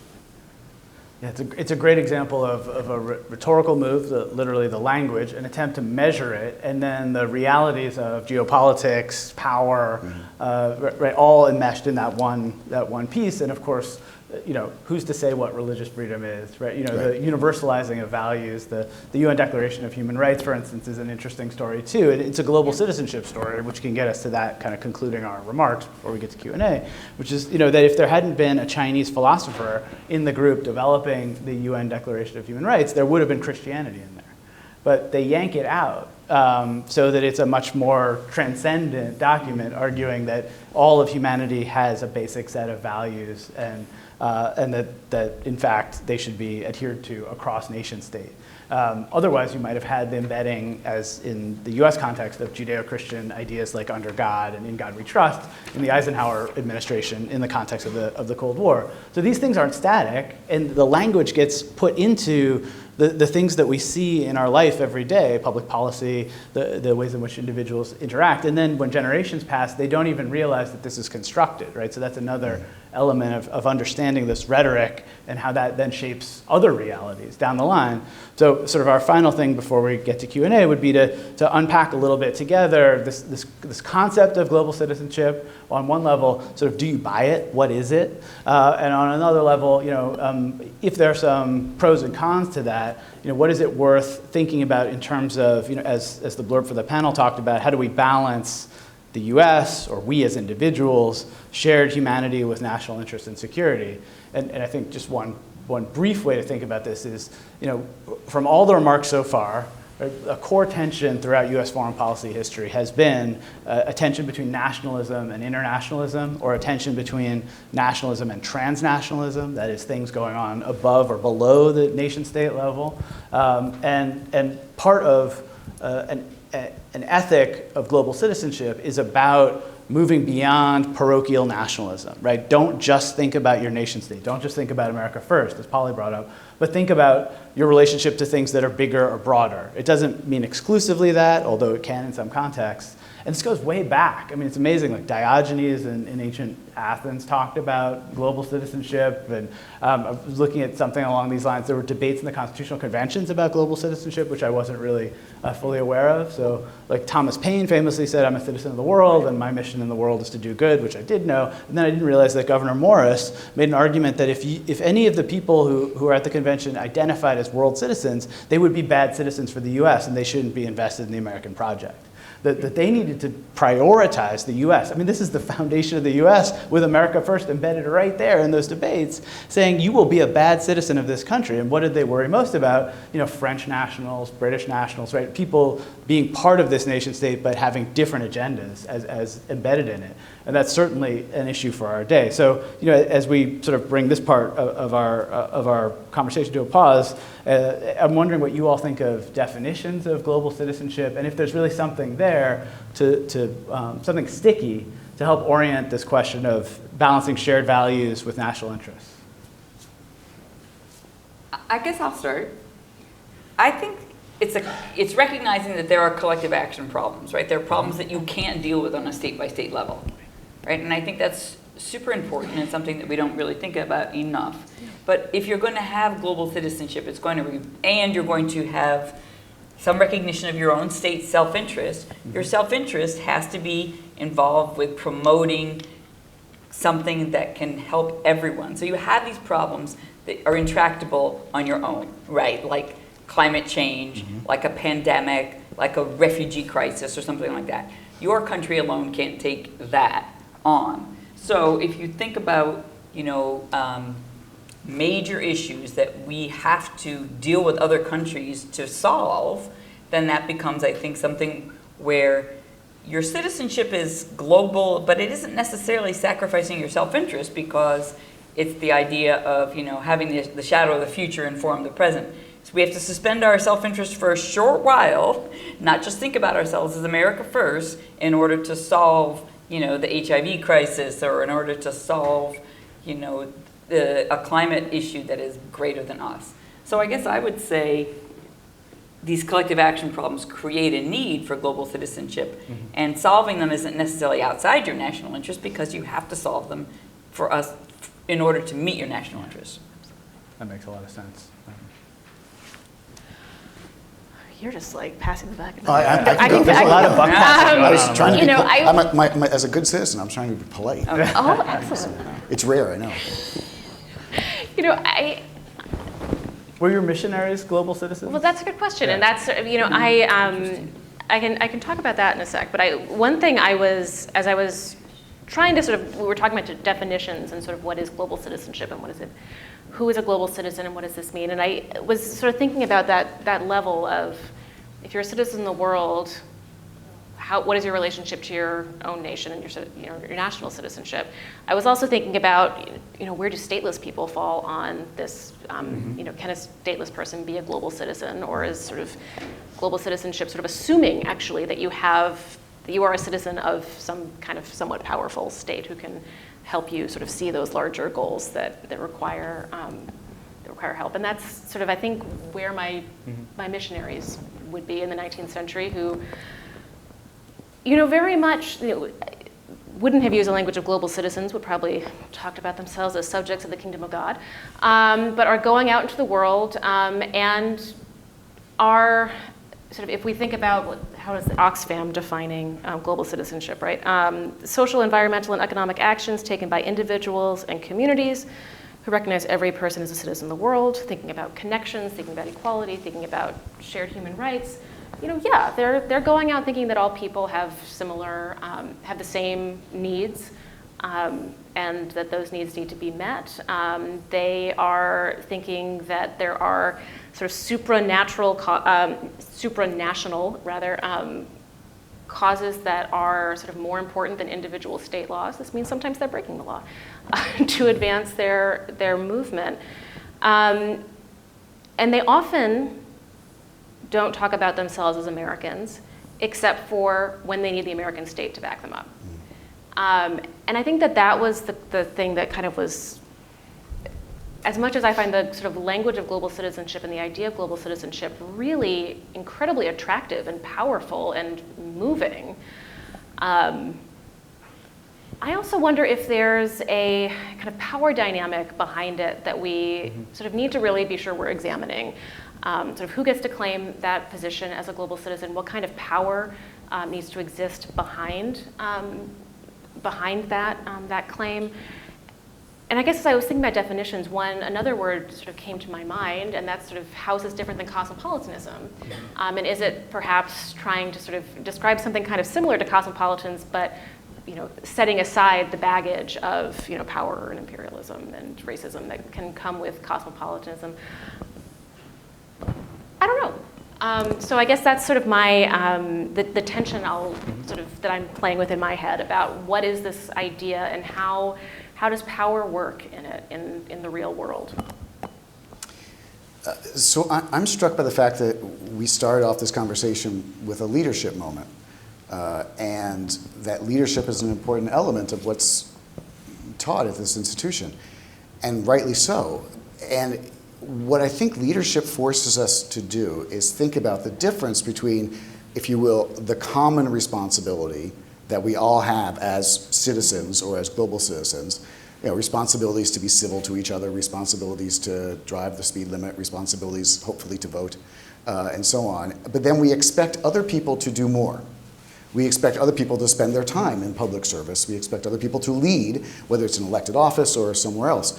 Yeah, it's a great example of a rhetorical move, literally the language, an attempt to measure it, and then the realities of geopolitics, power, right, all enmeshed in that one piece. And of course, who's to say what religious freedom is, right? The universalizing of values, the UN Declaration of Human Rights, for instance, is an interesting story too. It's a global citizenship story, which can get us to that kind of concluding our remarks before we get to Q&A, which is, that if there hadn't been a Chinese philosopher in the group developing the UN Declaration of Human Rights, there would have been Christianity in there. But they yank it out so that it's a much more transcendent document arguing that all of humanity has a basic set of values and that in fact they should be adhered to across nation state. Otherwise, you might have had the embedding, as in the US context, of Judeo-Christian ideas like under God and in God we trust in the Eisenhower administration in the context of the Cold War. So these things aren't static, and the language gets put into the things that we see in our life every day, public policy, the ways in which individuals interact. And then when generations pass, they don't even realize that this is constructed, right? So that's another element of understanding this rhetoric and how that then shapes other realities down the line. So sort of our final thing before we get to Q&A would be to unpack a little bit together this concept of global citizenship. On one level, sort of, do you buy it? What is it? And on another level, if there are some pros and cons to that, what is it worth thinking about in terms of, as the blurb for the panel talked about, how do we balance the US, or we as individuals, shared humanity with national interest and security? And I think just one brief way to think about this is, from all the remarks so far, a core tension throughout US foreign policy history has been a tension between nationalism and internationalism, or a tension between nationalism and transnationalism, that is, things going on above or below the nation state level. And part of an ethic of global citizenship is about moving beyond parochial nationalism, right? Don't just think about your nation state. Don't just think about America first, as Polly brought up, but think about your relationship to things that are bigger or broader. It doesn't mean exclusively that, although it can in some contexts. And this goes way back. I mean, it's amazing, like Diogenes in ancient Athens talked about global citizenship, and I was looking at something along these lines. There were debates in the constitutional conventions about global citizenship, which I wasn't really fully aware of. So like Thomas Paine famously said, I'm a citizen of the world, and my mission in the world is to do good, which I did know. And then I didn't realize that Governor Morris made an argument that if any of the people who are at the convention identified as world citizens, they would be bad citizens for the US, and they shouldn't be invested in the American project. That they needed to prioritize the US. I mean, this is the foundation of the US, with America First embedded right there in those debates, saying you will be a bad citizen of this country. And what did they worry most about? French nationals, British nationals, right? People being part of this nation state but having different agendas as embedded in it. And that's certainly an issue for our day. So, as we sort of bring this part of our conversation to a pause, I'm wondering what you all think of definitions of global citizenship, and if there's really something there something sticky to help orient this question of balancing shared values with national interests. I guess I'll start. I think it's recognizing that there are collective action problems, right? There are problems that you can't deal with on a state-by-state level, right? And I think that's super important and something that we don't really think about enough. But if you're going to have global citizenship, and you're going to have some recognition of your own state's self-interest, your self-interest has to be involved with promoting something that can help everyone. So you have these problems that are intractable on your own, right? Like climate change, like a pandemic, like a refugee crisis or something like that. Your country alone can't take that on. So if you think about, major issues that we have to deal with other countries to solve, then that becomes, I think, something where your citizenship is global, but it isn't necessarily sacrificing your self-interest, because it's the idea of, having the shadow of the future inform the present. So we have to suspend our self-interest for a short while, not just think about ourselves as America first, in order to solve, the HIV crisis, or in order to solve, a climate issue that is greater than us. So I guess I would say these collective action problems create a need for global citizenship, and solving them isn't necessarily outside your national interest, because you have to solve them for us in order to meet your national interests. That makes a lot of sense. You're just like passing the back. I think There's a lot of buck I was trying to know, as a good citizen, I'm trying to be polite. Oh, excellent. It's rare, I know. Were your missionaries global citizens? Well, that's a good question, Yeah. and that's I can talk about that in a sec. But one thing as I was trying to we were talking about definitions and sort of what is global citizenship and what is it, who is a global citizen and what does this mean? And I was sort of thinking about that level of, if you're a citizen of the world, what is your relationship to your own nation and your national citizenship? I was also thinking about, where do stateless people fall on this? Can a stateless person be a global citizen, or is sort of global citizenship sort of assuming actually that you are a citizen of some kind of somewhat powerful state who can help you sort of see those larger goals that require require help. And that's sort of, I think, where my missionaries would be in the 19th century, who, very much wouldn't have used the language of global citizens, would probably talked about themselves as subjects of the kingdom of God, but are going out into the world and are sort of, if we think about how is the Oxfam defining global citizenship, right? Social, environmental, and economic actions taken by individuals and communities who recognize every person as a citizen of the world, thinking about connections, thinking about equality, thinking about shared human rights. They're going out thinking that all people have similar, have the same needs, and that those needs need to be met. They are thinking that there are sort of supranational causes that are sort of more important than individual state laws. This means sometimes they're breaking the law to advance their movement. And they often don't talk about themselves as Americans, except for when they need the American state to back them up. And I think that was the thing that kind of was, as much as I find the sort of language of global citizenship and the idea of global citizenship really incredibly attractive and powerful and moving, I also wonder if there's a kind of power dynamic behind it that we sort of need to really be sure we're examining. Sort of who gets to claim that position as a global citizen, what kind of power needs to exist behind that claim. And I guess as I was thinking about definitions, another word sort of came to my mind, and that's sort of how is this different than cosmopolitanism? And is it perhaps trying to sort of describe something kind of similar to cosmopolitans, but setting aside the baggage of power and imperialism and racism that can come with cosmopolitanism? I don't know. So I guess that's sort of my the tension that I'm playing with in my head about what is this idea and how does power work in it in the real world? So I'm struck by the fact that we started off this conversation with a leadership moment, and that leadership is an important element of what's taught at this institution, and rightly so. And what I think leadership forces us to do is think about the difference between, if you will, the common responsibility that we all have as citizens or as global citizens, responsibilities to be civil to each other, responsibilities to drive the speed limit, responsibilities hopefully to vote, and so on. But then we expect other people to do more. We expect other people to spend their time in public service. We expect other people to lead, whether it's an elected office or somewhere else.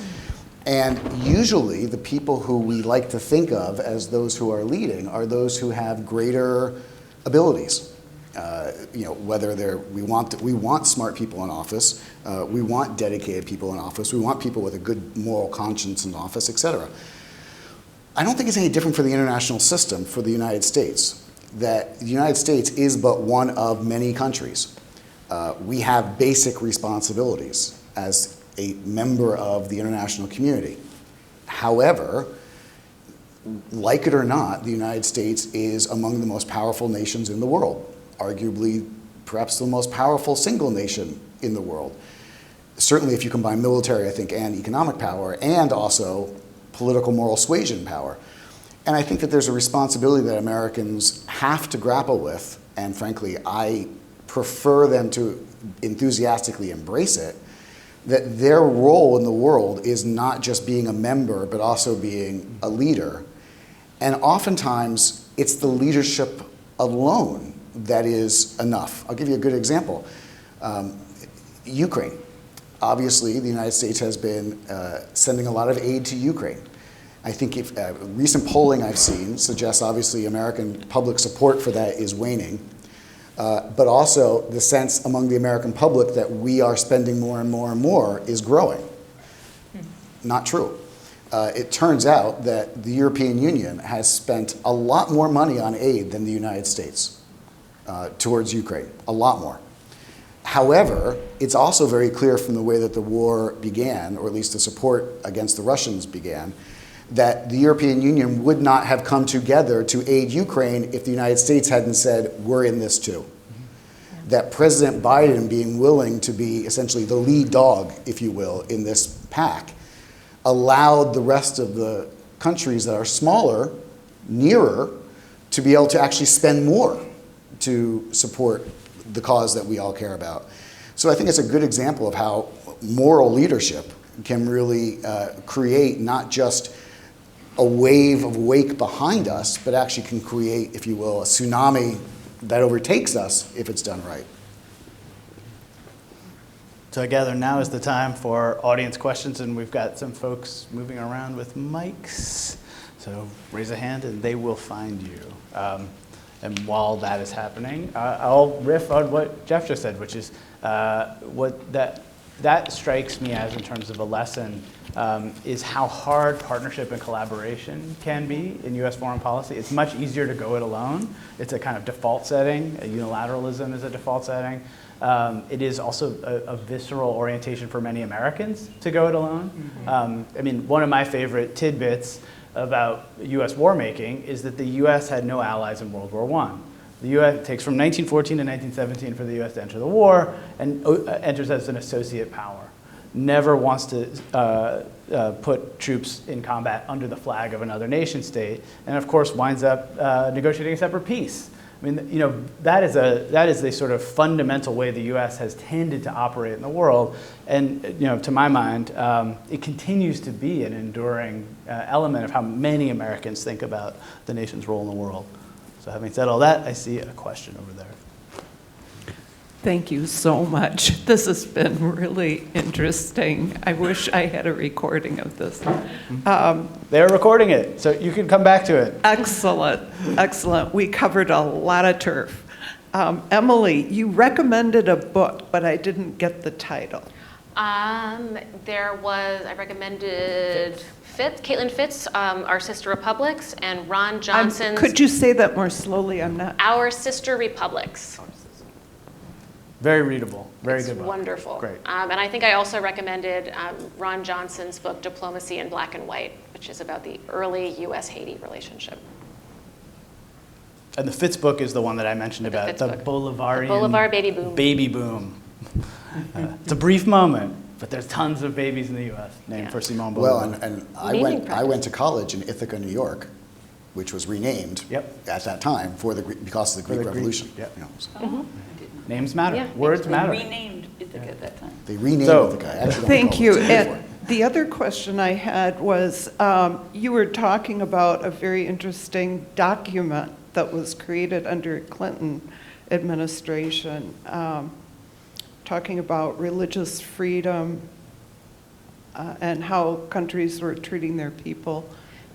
And usually the people who we like to think of as those who are leading are those who have greater abilities. Whether we want smart people in office, we want dedicated people in office, we want people with a good moral conscience in office, etc. I don't think it's any different for the international system for the United States, that the United States is but one of many countries. We have basic responsibilities as a member of the international community. However, like it or not, the United States is among the most powerful nations in the world, arguably perhaps the most powerful single nation in the world. Certainly if you combine military, I think, and economic power, and also political moral suasion power. And I think that there's a responsibility that Americans have to grapple with, and frankly, I prefer them to enthusiastically embrace it, that their role in the world is not just being a member, but also being a leader. And oftentimes, it's the leadership alone that is enough. I'll give you a good example. Ukraine. Obviously, the United States has been sending a lot of aid to Ukraine. I think recent polling I've seen suggests obviously American public support for that is waning. But also the sense among the American public that we are spending more and more and more is growing. Not true. It turns out that the European Union has spent a lot more money on aid than the United States towards Ukraine, a lot more. However, it's also very clear from the way that the war began, or at least the support against the Russians began, that the European Union would not have come together to aid Ukraine if the United States hadn't said, we're in this too. Mm-hmm. That President Biden being willing to be essentially the lead dog, if you will, in this pack, allowed the rest of the countries that are smaller, nearer, to be able to actually spend more to support the cause that we all care about. So I think it's a good example of how moral leadership can really create not just a wave of wake behind us, but actually can create, if you will, a tsunami that overtakes us if it's done right. So I gather now is the time for audience questions, and we've got some folks moving around with mics. So raise a hand and they will find you. And while that is happening, I'll riff on what Jeff just said, which is what that strikes me as in terms of a lesson is how hard partnership and collaboration can be in U.S. foreign policy. It's much easier to go it alone. It's a kind of default setting. Unilateralism is a default setting. It is also a visceral orientation for many Americans to go it alone. I mean, one of my favorite tidbits about U.S. war making is that the U.S. had no allies in World War I. The U.S. it takes from 1914 to 1917 for the U.S. to enter the war and enters as an associate power. Never wants to put troops in combat under the flag of another nation state, and of course winds up negotiating a separate peace. I mean, you know, that is the sort of fundamental way the U.S. has tended to operate in the world, and you know, to my mind, it continues to be an enduring element of how many Americans think about the nation's role in the world. So, having said all that, I see a question over there. Thank you so much. This has been really interesting. I wish I had a recording of this. They're recording it, so you can come back to it. Excellent, excellent. We covered a lot of turf. Emily, you recommended a book, but I didn't get the title. I recommended Caitlin Fitz, Our Sister Republics, and Ron Johnson's Could you say that more slowly? I'm not. Our Sister Republics. Very readable, very good book. It's wonderful. Great. And I think I also recommended Ron Johnson's book, Diplomacy in Black and White, which is about the early U.S.-Haiti relationship. And the Fitz book is the one that I mentioned about, the Bolivarian Bolivar baby boom. Baby boom. It's a brief moment, but there's tons of babies in the U.S. named for Simone Bolivar. Well, and Naming I went to college in Ithaca, New York, which was renamed at that time because of the Greek Revolution. Yep. You know, so. Names matter. Yeah. Words matter. They renamed Ithaca at that time. They renamed So- Ithaca. I actually don't Thank recall you. what it stood And for. the other question I had was, you were talking about a very interesting document that was created under Clinton administration, talking about religious freedom and how countries were treating their people.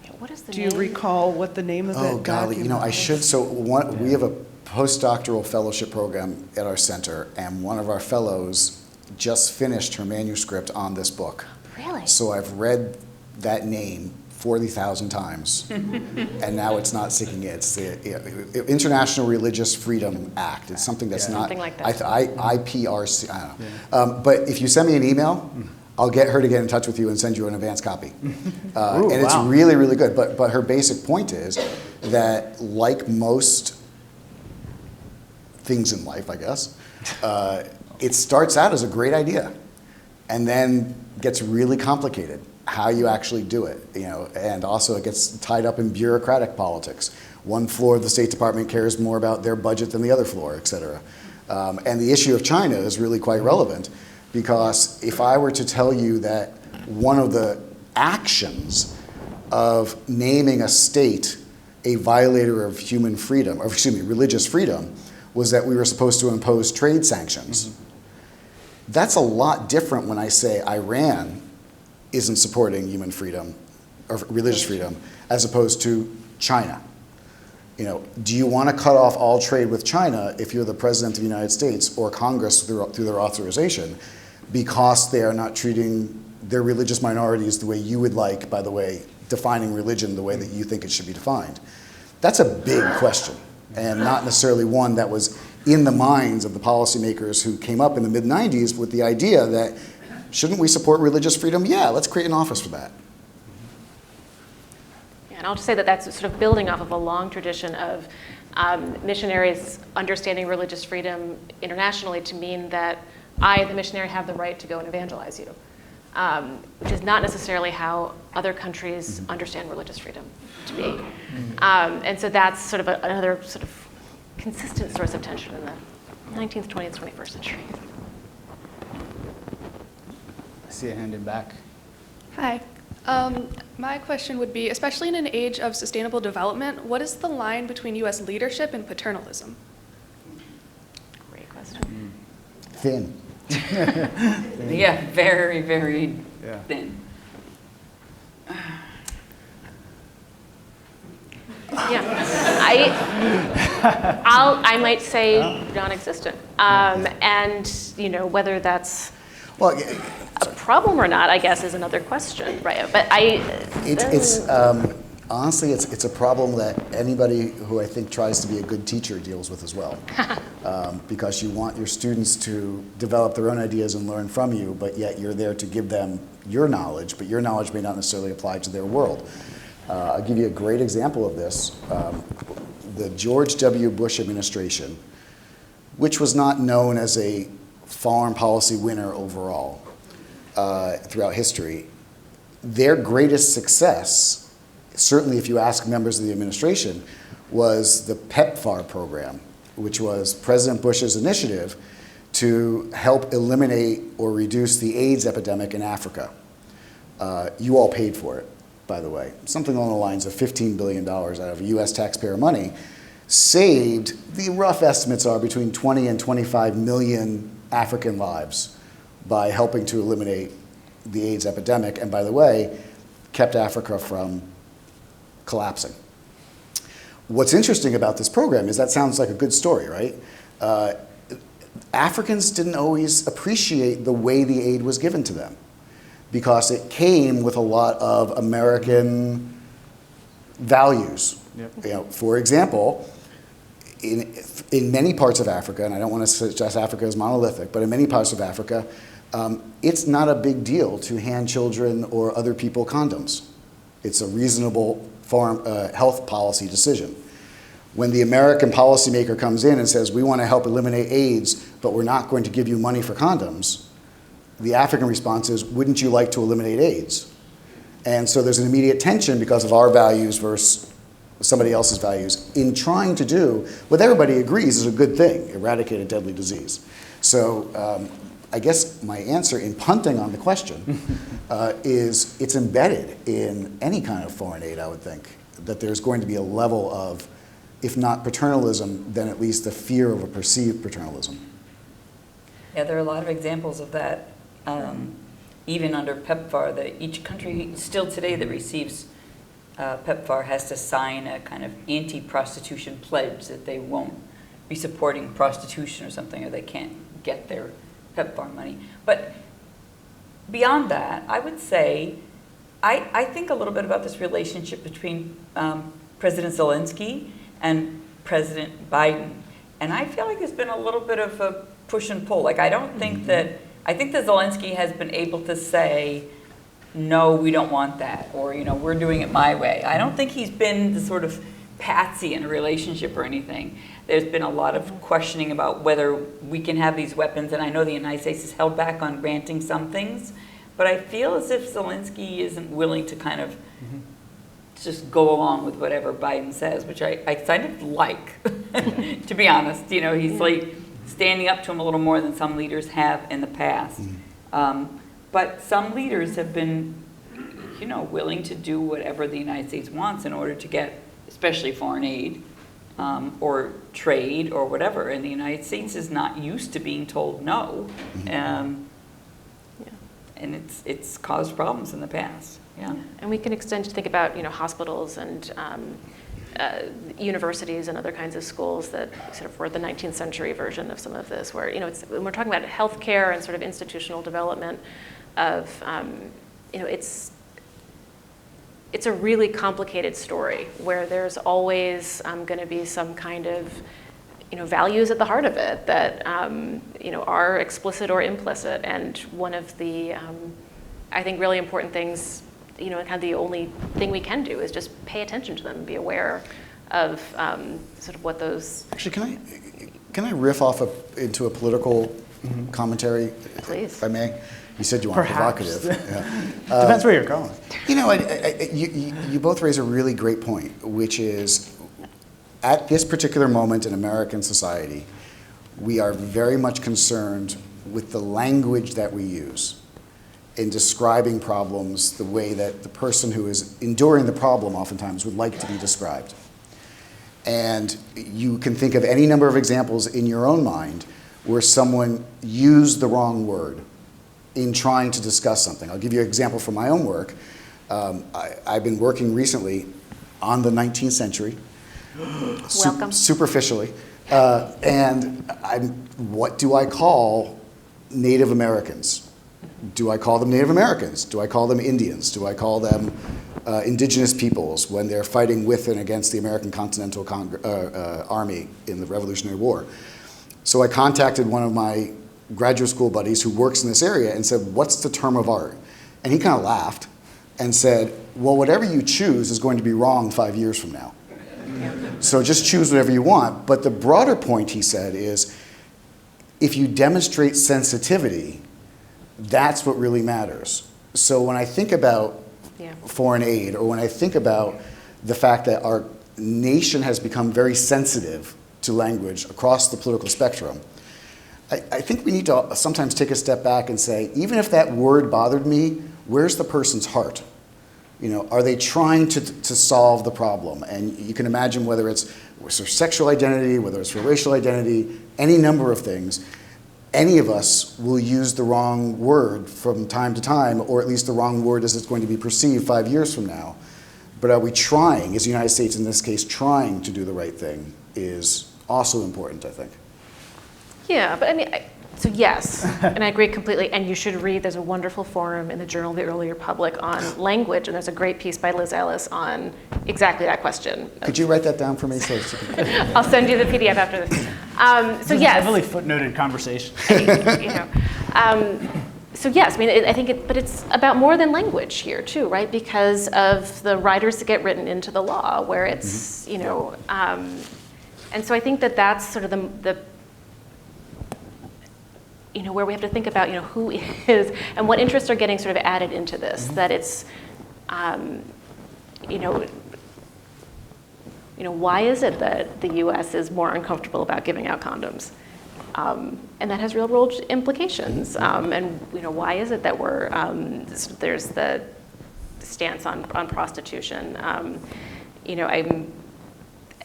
Yeah, what is the Do name? you recall what the name of that Oh, golly, document you know, I was? should. So we have a postdoctoral fellowship program at our center, and one of our fellows just finished her manuscript on this book. Really? So I've read that name 40,000 times, and now it's not sticking. It's the International Religious Freedom Act. It's something that's not Something like that. IPRC. I don't know. But if you send me an email, I'll get her to get in touch with you and send you an advance copy. And it's wow. really, really good. But her basic point is that, like most things in life, I guess, it starts out as a great idea, and then gets really complicated how you actually do it, you know, and also it gets tied up in bureaucratic politics. One floor of the State Department cares more about their budget than the other floor, et cetera. And the issue of China is really quite relevant, because if I were to tell you that one of the actions of naming a state a violator of human freedom, or excuse me, religious freedom, was that we were supposed to impose trade sanctions. That's a lot different when I say Iran isn't supporting human freedom or religious freedom, as opposed to China. You know, do you want to cut off all trade with China if you're the president of the United States or Congress through their authorization, because they are not treating their religious minorities the way you would like, by the way, defining religion the way that you think it should be defined? That's a big question, and not necessarily one that was in the minds of the policymakers who came up in the mid-90s with the idea that, shouldn't we support religious freedom? Yeah, let's create an office for that. And I'll just say that that's sort of building off of a long tradition of missionaries understanding religious freedom internationally to mean that I, the missionary, have the right to go and evangelize you. which is not necessarily how other countries understand religious freedom to be. And so that's sort of another sort of consistent source of tension in the 19th, 20th, 21st century. I see a hand in back. Hi. My question would be, especially in an age of sustainable development, what is the line between U.S. leadership and paternalism? Great question. Thin. Yeah, very, very Yeah. thin. Yeah, I might say non-existent, and whether that's Well, a problem or not, I guess, is another question, right? But honestly, it's a problem that anybody who I think tries to be a good teacher deals with as well. Because you want your students to develop their own ideas and learn from you, but yet you're there to give them your knowledge, but your knowledge may not necessarily apply to their world. I'll give you a great example of this. The George W. Bush administration, which was not known as a foreign policy winner overall throughout history, their greatest success, certainly if you ask members of the administration, was the PEPFAR program, which was President Bush's initiative to help eliminate or reduce the AIDS epidemic in Africa. You all paid for it, by the way. Something along the lines of $15 billion out of US taxpayer money saved, the rough estimates are between 20 and 25 million African lives by helping to eliminate the AIDS epidemic, and by the way, kept Africa from collapsing. What's interesting about this program is that sounds like a good story, right? Africans didn't always appreciate the way the aid was given to them because it came with a lot of American values. Yep. For example, in many parts of Africa, and I don't want to suggest Africa is monolithic, but in many parts of Africa, it's not a big deal to hand children or other people condoms. It's a reasonable health policy decision. When the American policymaker comes in and says, we want to help eliminate AIDS, but we're not going to give you money for condoms, the African response is, wouldn't you like to eliminate AIDS? And so there's an immediate tension because of our values versus somebody else's values in trying to do what everybody agrees is a good thing, eradicate a deadly disease. So I guess my answer in punting on the question is it's embedded in any kind of foreign aid, I would think, that there's going to be a level of, if not paternalism, then at least the fear of a perceived paternalism. Yeah, there are a lot of examples of that, even under PEPFAR, that each country still today that receives PEPFAR has to sign a kind of anti-prostitution pledge that they won't be supporting prostitution or something, or they can't get their PEPFAR money. But beyond that, I would say, I think a little bit about this relationship between President Zelensky and President Biden. And I feel like there's been a little bit of a push and pull. Like, I think that Zelensky has been able to say, no, we don't want that, or, we're doing it my way. I don't think he's been the sort of patsy in a relationship or anything. There's been a lot of questioning about whether we can have these weapons, and I know the United States has held back on granting some things, but I feel as if Zelensky isn't willing to kind of just go along with whatever Biden says, which I kind of like, to be honest. He's like standing up to him a little more than some leaders have in the past. But some leaders have been, willing to do whatever the United States wants in order to get, especially foreign aid, or trade or whatever. And the United States is not used to being told no. And it's caused problems in the past. Yeah. And we can extend to think about, hospitals and universities and other kinds of schools that sort of were the 19th century version of some of this, where, when we're talking about healthcare and sort of institutional development of, it's a really complicated story where there's always going to be some kind of, values at the heart of it that, are explicit or implicit. And one of the, I think, really important things, kind of the only thing we can do is just pay attention to them and be aware of sort of what those. Actually, can I riff off into a political commentary, Please. if I may? You said you want Perhaps. provocative. Yeah. Depends where you're going. You know, you both raise a really great point, which is at this particular moment in American society, we are very much concerned with the language that we use in describing problems the way that the person who is enduring the problem oftentimes would like to be described. And you can think of any number of examples in your own mind where someone used the wrong word in trying to discuss something. I'll give you an example from my own work. I've been working recently on the 19th century, Welcome. superficially, and what do I call Native Americans? Do I call them Native Americans? Do I call them Indians? Do I call them indigenous peoples when they're fighting with and against the American Continental Army in the Revolutionary War? So I contacted one of my graduate school buddies who works in this area and said, what's the term of art? And he kind of laughed and said, well, whatever you choose is going to be wrong 5 years from now. So just choose whatever you want. But the broader point, he said, is if you demonstrate sensitivity, that's what really matters. So when I think about foreign aid, or when I think about the fact that our nation has become very sensitive to language across the political spectrum, I think we need to sometimes take a step back and say, even if that word bothered me, where's the person's heart? You know, are they trying to solve the problem? And you can imagine whether it's for sexual identity, whether it's for racial identity, any number of things. Any of us will use the wrong word from time to time, or at least the wrong word as it's going to be perceived 5 years from now. But are we trying, as the United States in this case, trying to do the right thing is also important, I think. Yeah, but I mean, so yes, and I agree completely. And you should read, there's a wonderful forum in the Journal of the Early Republic on language, and there's a great piece by Liz Ellis on exactly that question. Could you write that down for me? I'll send you the PDF after this. So yes. Heavily footnoted conversation. You know, so yes, I mean, I think but it's about more than language here too, right? Because of the riders that get written into the law, where it's, you know, and so I think that that's sort of the you know, where we have to think about, you know, who is and what interests are getting sort of added into this. That it's, you know, why is it that the U.S. is more uncomfortable about giving out condoms? And that has real world implications. And you know, why is it that we're there's the stance on prostitution? You know, I'm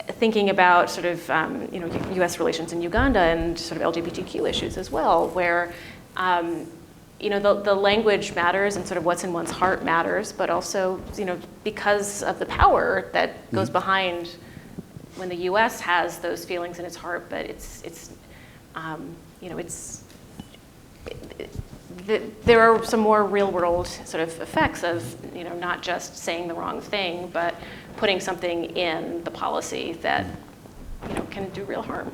thinking about sort of you know, U.S. relations in Uganda and sort of LGBTQ issues as well, where you know, the language matters and sort of what's in one's heart matters, but also, you know, because of the power that goes behind when the U.S. has those feelings in its heart, but it's you know, there are some more real world sort of effects of, you know, not just saying the wrong thing, but putting something in the policy that, you know, can do real harm.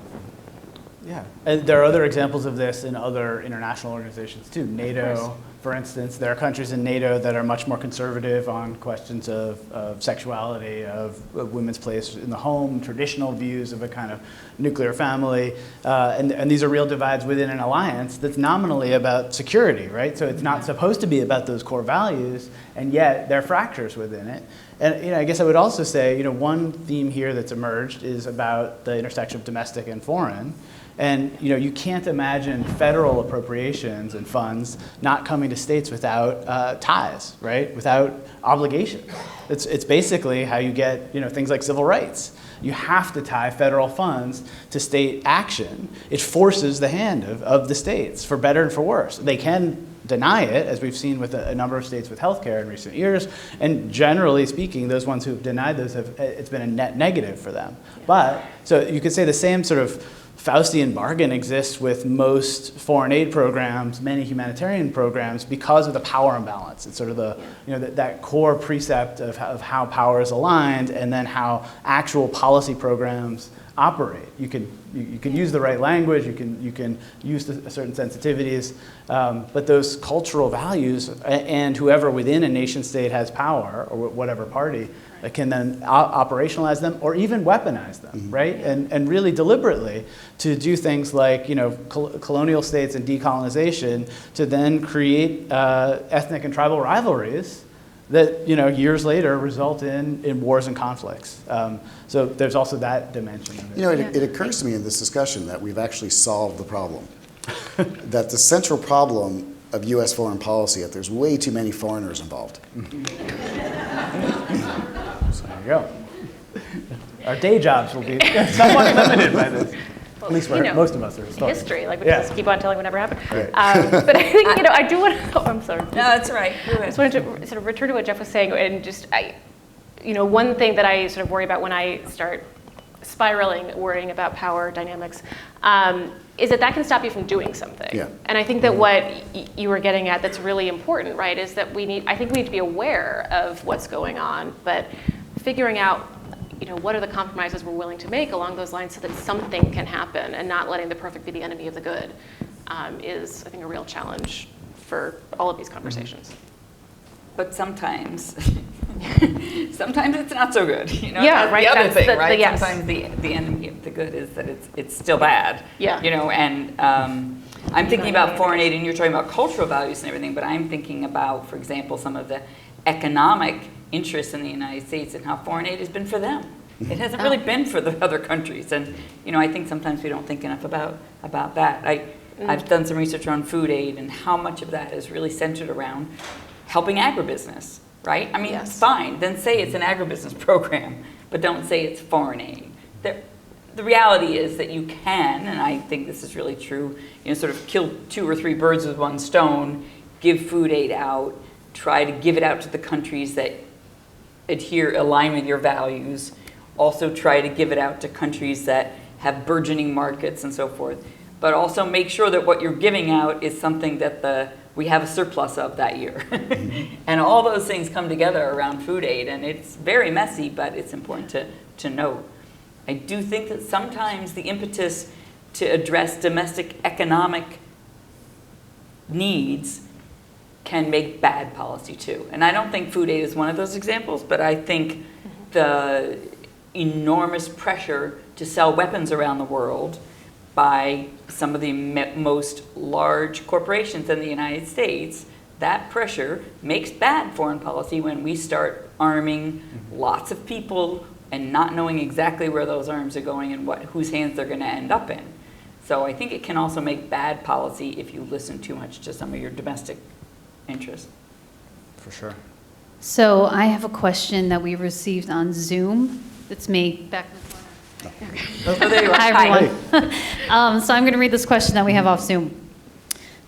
Yeah, and there are other examples of this in other international organizations too. NATO, for instance, there are countries in NATO that are much more conservative on questions of sexuality, of women's place in the home, traditional views of a kind of nuclear family, and these are real divides within an alliance that's nominally about security, right? So it's not supposed to be about those core values, and yet there are fractures within it. And you know, I guess I would also say, you know, one theme here that's emerged is about the intersection of domestic and foreign. And you know, you can't imagine federal appropriations and funds not coming to states without ties, right? Without obligation. It's basically how you get, you know, things like civil rights. You have to tie federal funds to state action. It forces the hand of the states, for better and for worse. They can deny it, as we've seen with a number of states with healthcare in recent years, and generally speaking, those ones who have denied those it's been a net negative for them. But so you could say the same sort of Faustian bargain exists with most foreign aid programs, many humanitarian programs, because of the power imbalance. It's sort of the, you know, that core precept of how power is aligned, and then how actual policy programs operate. You can use the right language, you can use certain sensitivities, but those cultural values, and whoever within a nation state has power, or whatever party, that can then operationalize them or even weaponize them, right? And really deliberately to do things like, colonial states and decolonization to then create ethnic and tribal rivalries that, years later result in wars and conflicts. So there's also that dimension of it. It occurs to me in this discussion that we've actually solved the problem. That the central problem of U.S. foreign policy, that there's way too many foreigners involved. So there you go. Our day jobs will be somewhat limited by this. At least most of us are historians. History, we just keep on telling what never happened. Right. But I think, I do want to, I'm sorry. No, that's all right. I just wanted to sort of return to what Jeff was saying, and just, one thing that I sort of worry about when I start spiraling, worrying about power dynamics, is that can stop you from doing something. Yeah. And I think that what you were getting at that's really important, right, is that we need to be aware of what's going on, but figuring out, what are the compromises we're willing to make along those lines so that something can happen, and not letting the perfect be the enemy of the good is, I think, a real challenge for all of these conversations. But sometimes, sometimes it's not so good. Yeah, right. The other thing, right? Yes. Sometimes the enemy of the good is that it's still bad. Yeah. And I'm thinking about foreign aid, and you're talking about cultural values and everything, but I'm thinking about, for example, some of the economic interests in the United States and how foreign aid has been for them. It hasn't really been for the other countries, and I think sometimes we don't think enough about that. I've done some research on food aid and how much of that is really centered around helping agribusiness, right? I mean, fine, then say it's an agribusiness program, but don't say it's foreign aid. The reality is that you can, and I think this is really true, sort of kill 2 or 3 birds with one stone, give food aid out, try to give it out to the countries that align with your values, also try to give it out to countries that have burgeoning markets and so forth, but also make sure that what you're giving out is something that we have a surplus of that year. And all those things come together around food aid, and it's very messy, but it's important to note. I do think that sometimes the impetus to address domestic economic needs can make bad policy too. And I don't think food aid is one of those examples, but I think the enormous pressure to sell weapons around the world by some of the most large corporations in the United States, that pressure makes bad foreign policy when we start arming lots of people and not knowing exactly where those arms are going and whose hands they're going to end up in. So I think it can also make bad policy if you listen too much to some of your domestic interests. For sure. So I have a question that we received on Zoom. It's me back in the corner. Oh, there you are. Hi, everyone. So I'm going to read this question that we have off Zoom.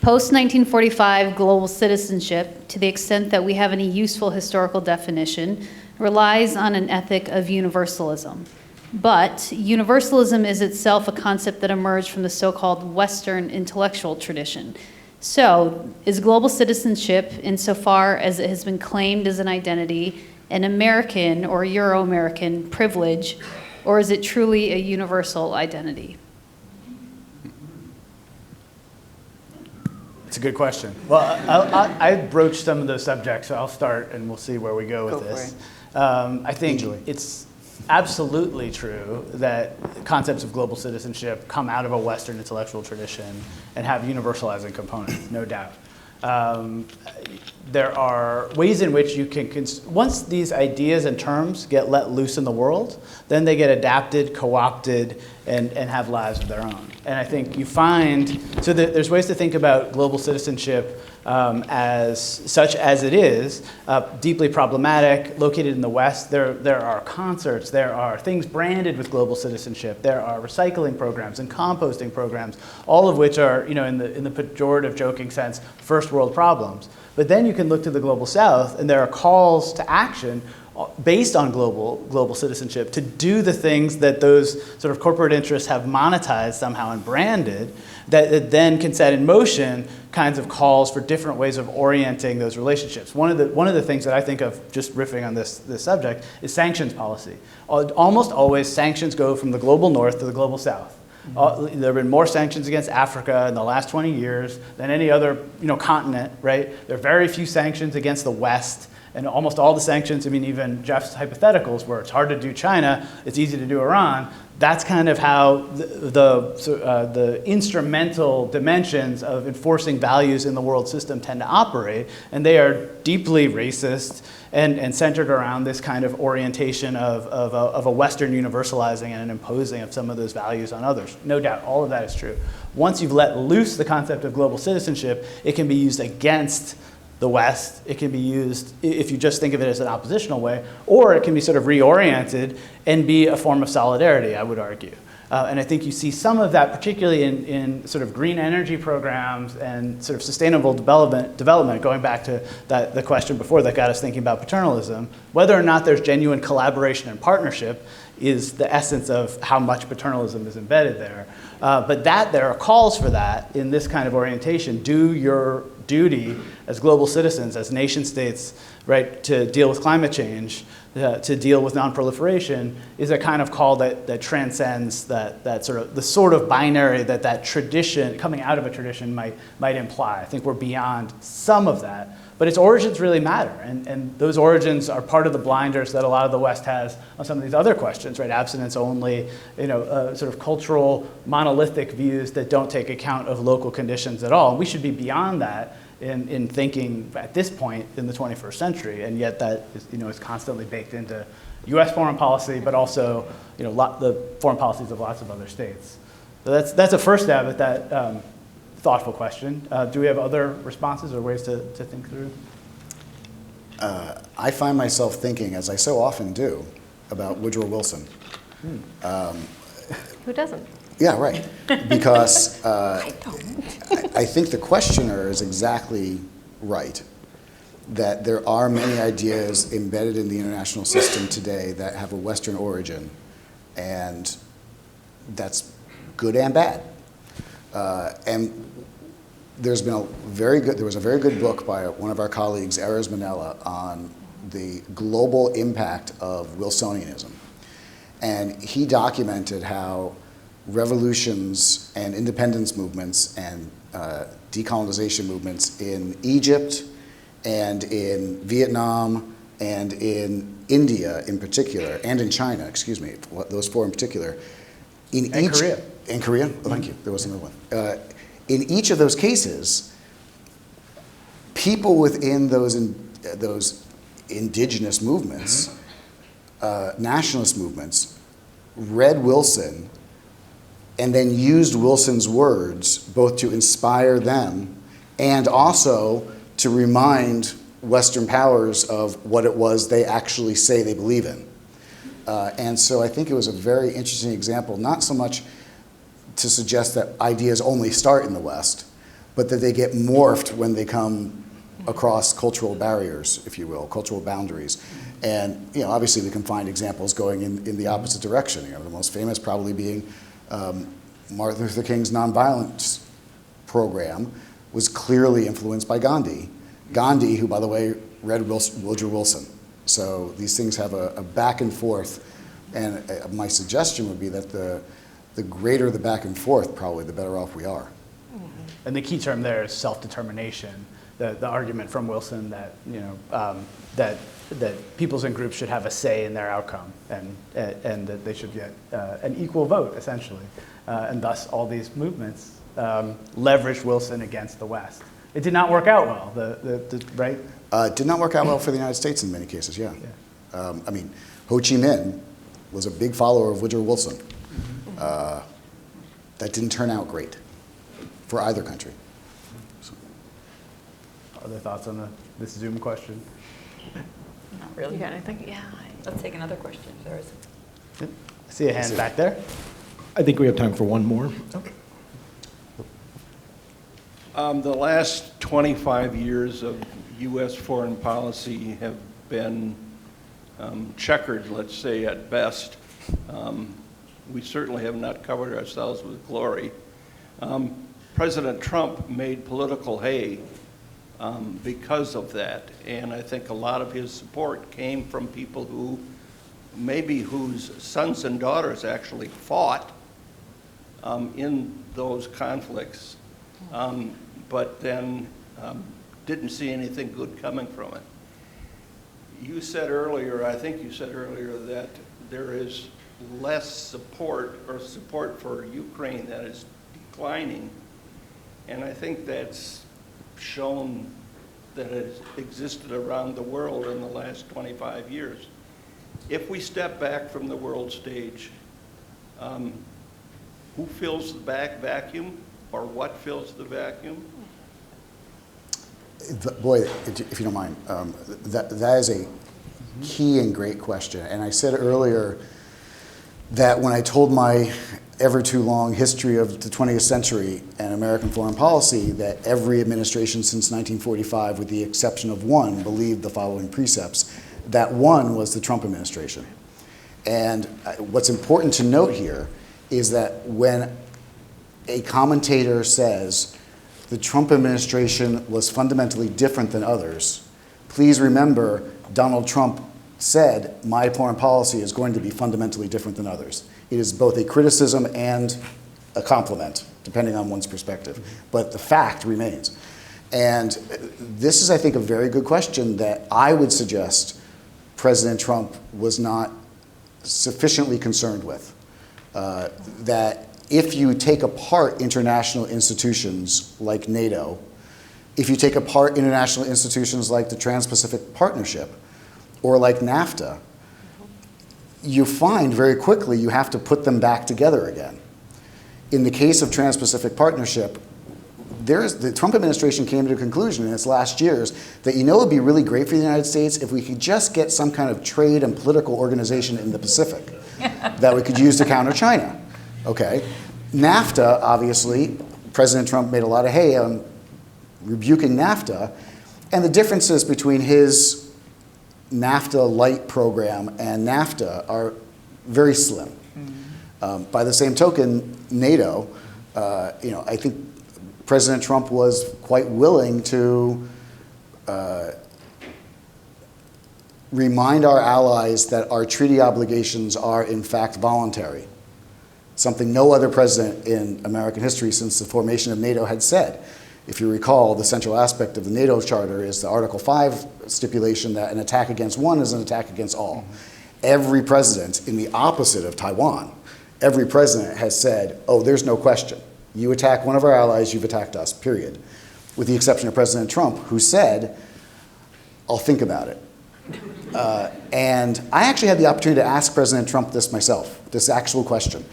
Post-1945 global citizenship, to the extent that we have any useful historical definition, relies on an ethic of universalism. But universalism is itself a concept that emerged from the so-called Western intellectual tradition. So, is global citizenship, insofar as it has been claimed as an identity, an American or Euro-American privilege, or is it truly a universal identity? It's a good question. Well, I broached some of those subjects, so I'll start and we'll see where we go with this. I think it's absolutely true that concepts of global citizenship come out of a Western intellectual tradition and have universalizing components, no doubt. There are ways in which you can, once these ideas and terms get let loose in the world, then they get adapted, co-opted, and have lives of their own. And I think you find, so there's ways to think about global citizenship as such as it is, deeply problematic, located in the West. There are concerts, there are things branded with global citizenship, there are recycling programs and composting programs, all of which are, in the pejorative, joking sense, first world problems. But then you can look to the global South, and there are calls to action based on global citizenship to do the things that those sort of corporate interests have monetized somehow and branded, that then can set in motion kinds of calls for different ways of orienting those relationships. One of the things that I think of, just riffing on this subject, is sanctions policy. Almost always sanctions go from the global North to the global South. There have been more sanctions against Africa in the last 20 years than any other continent, right? There are very few sanctions against the West. And almost all the sanctions, I mean, even Jeff's hypotheticals where it's hard to do China, it's easy to do Iran, that's kind of how the instrumental dimensions of enforcing values in the world system tend to operate. And they are deeply racist and centered around this kind of orientation of a Western universalizing and an imposing of some of those values on others. No doubt, all of that is true. Once you've let loose the concept of global citizenship, it can be used against the West. It can be used, if you just think of it as an oppositional way, or it can be sort of reoriented and be a form of solidarity, I would argue. And I think you see some of that, particularly in sort of green energy programs and sort of sustainable development, going back to the question before that got us thinking about paternalism. Whether or not there's genuine collaboration and partnership is the essence of how much paternalism is embedded there. But there are calls for that in this kind of orientation. Do your duty as global citizens, as nation states, right, to deal with climate change, to deal with non-proliferation, is a kind of call that transcends that sort of binary that tradition, coming out of a tradition, might imply. I think we're beyond some of that. But its origins really matter, and those origins are part of the blinders that a lot of the West has on some of these other questions, right? Abstinence only, sort of cultural monolithic views that don't take account of local conditions at all. And we should be beyond that in thinking at this point in the 21st century, and yet that is constantly baked into U.S. foreign policy, but also the foreign policies of lots of other states. So that's a first stab at that. Thoughtful question. Do we have other responses or ways to think through? I find myself thinking, as I so often do, about Woodrow Wilson. Who doesn't? Yeah, right. Because I think the questioner is exactly right, that there are many ideas embedded in the international system today that have a Western origin, and that's good and bad. And there was a very good book by one of our colleagues, Erez Manella, on the global impact of Wilsonianism. And he documented how revolutions and independence movements and decolonization movements in Egypt and in Vietnam and in India in particular, and in China, those four in particular. Korea. In Korea? Oh, thank you. There was another one. In each of those cases, people within those indigenous movements, nationalist movements, read Wilson and then used Wilson's words both to inspire them and also to remind Western powers of what it was they actually say they believe in. And so I think it was a very interesting example, not so much to suggest that ideas only start in the West, but that they get morphed when they come across cultural barriers, if you will, cultural boundaries. And obviously we can find examples going in the opposite direction. The most famous probably being Martin Luther King's nonviolence program was clearly influenced by Gandhi. Gandhi, who by the way read Woodrow Wilson. So these things have a back and forth, and my suggestion would be that the greater the back and forth, probably the better off we are. And the key term there is self-determination. The argument from Wilson that that peoples and groups should have a say in their outcome, and that they should get an equal vote essentially, and thus all these movements leveraged Wilson against the West. It did not work out well. Right? It did not work out well for the United States in many cases. Yeah. I mean, Ho Chi Minh was a big follower of Woodrow Wilson. That didn't turn out great for either country. So. Other thoughts on this Zoom question? Not really. You got anything? Yeah. Let's take another question. There is. I see a hand back there. I think we have time for one more. Okay. The last 25 years of U.S. foreign policy have been checkered, let's say, at best. We certainly have not covered ourselves with glory. President Trump made political hay because of that, and I think a lot of his support came from people whose sons and daughters actually fought in those conflicts, but then didn't see anything good coming from it. You said earlier, I think you said earlier, that there is less support for Ukraine that is declining. And I think that's shown that it existed around the world in the last 25 years. If we step back from the world stage, who fills the vacuum, or what fills the vacuum? Boy, if you don't mind, that is a key and great question. And I said earlier that when I told my ever too long history of the 20th century and American foreign policy, that every administration since 1945, with the exception of one, believed the following precepts. That one was the Trump administration. And what's important to note here is that when a commentator says the Trump administration was fundamentally different than others, please remember Donald Trump said, my foreign policy is going to be fundamentally different than others. It is both a criticism and a compliment, depending on one's perspective. But the fact remains. And this is, I think, a very good question that I would suggest President Trump was not sufficiently concerned with. That if you take apart international institutions like NATO, if you take apart international institutions like the Trans-Pacific Partnership or like NAFTA, you find very quickly you have to put them back together again. In the case of Trans-Pacific Partnership, the Trump administration came to a conclusion in its last years that, it would be really great for the United States if we could just get some kind of trade and political organization in the Pacific that we could use to counter China. Okay. NAFTA, obviously, President Trump made a lot of hay on rebuking NAFTA, and the differences between his NAFTA light program and NAFTA are very slim. By the same token, NATO, I think President Trump was quite willing to remind our allies that our treaty obligations are in fact voluntary. Something no other president in American history since the formation of NATO had said. If you recall, the central aspect of the NATO charter is the Article 5 stipulation that an attack against one is an attack against all. Every president, in the opposite of Taiwan, every president has said, oh, there's no question. You attack one of our allies, you've attacked us, period. With the exception of President Trump, who said, I'll think about it. And I actually had the opportunity to ask President Trump this myself, this actual question.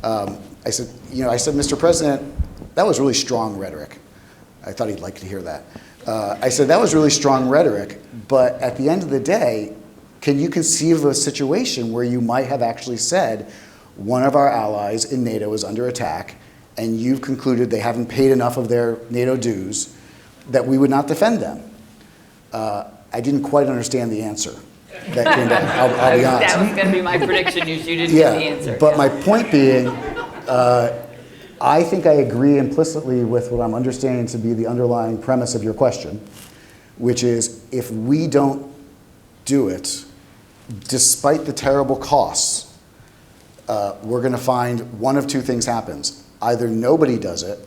I said, Mr. President, that was really strong rhetoric. I thought he'd like to hear that. I said, that was really strong rhetoric, but at the end of the day, can you conceive of a situation where you might have actually said, one of our allies in NATO is under attack, and you've concluded they haven't paid enough of their NATO dues, that we would not defend them? I didn't quite understand the answer that came back. I'll be honest. That was going to be my prediction. You didn't get the answer. But my point being, I think I agree implicitly with what I'm understanding to be the underlying premise of your question, which is if we don't do it, despite the terrible costs, we're going to find one of two things happens. Either nobody does it,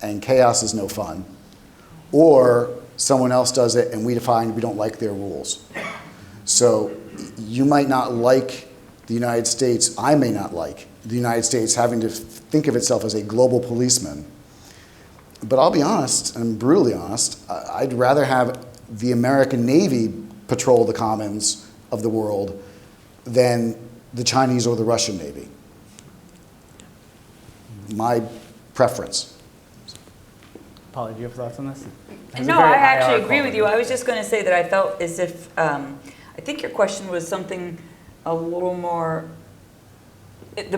and chaos is no fun, or someone else does it, and we find we don't like their rules. So you might not like the United States, I may not like the United States having to think of itself as a global policeman. But I'll be honest, and brutally honest, I'd rather have the American Navy patrol the commons of the world than the Chinese or the Russian Navy. My preference. Paula, do you have thoughts on this? No, I actually agree with you. I was just going to say that I felt as if, I think your question was something a little more,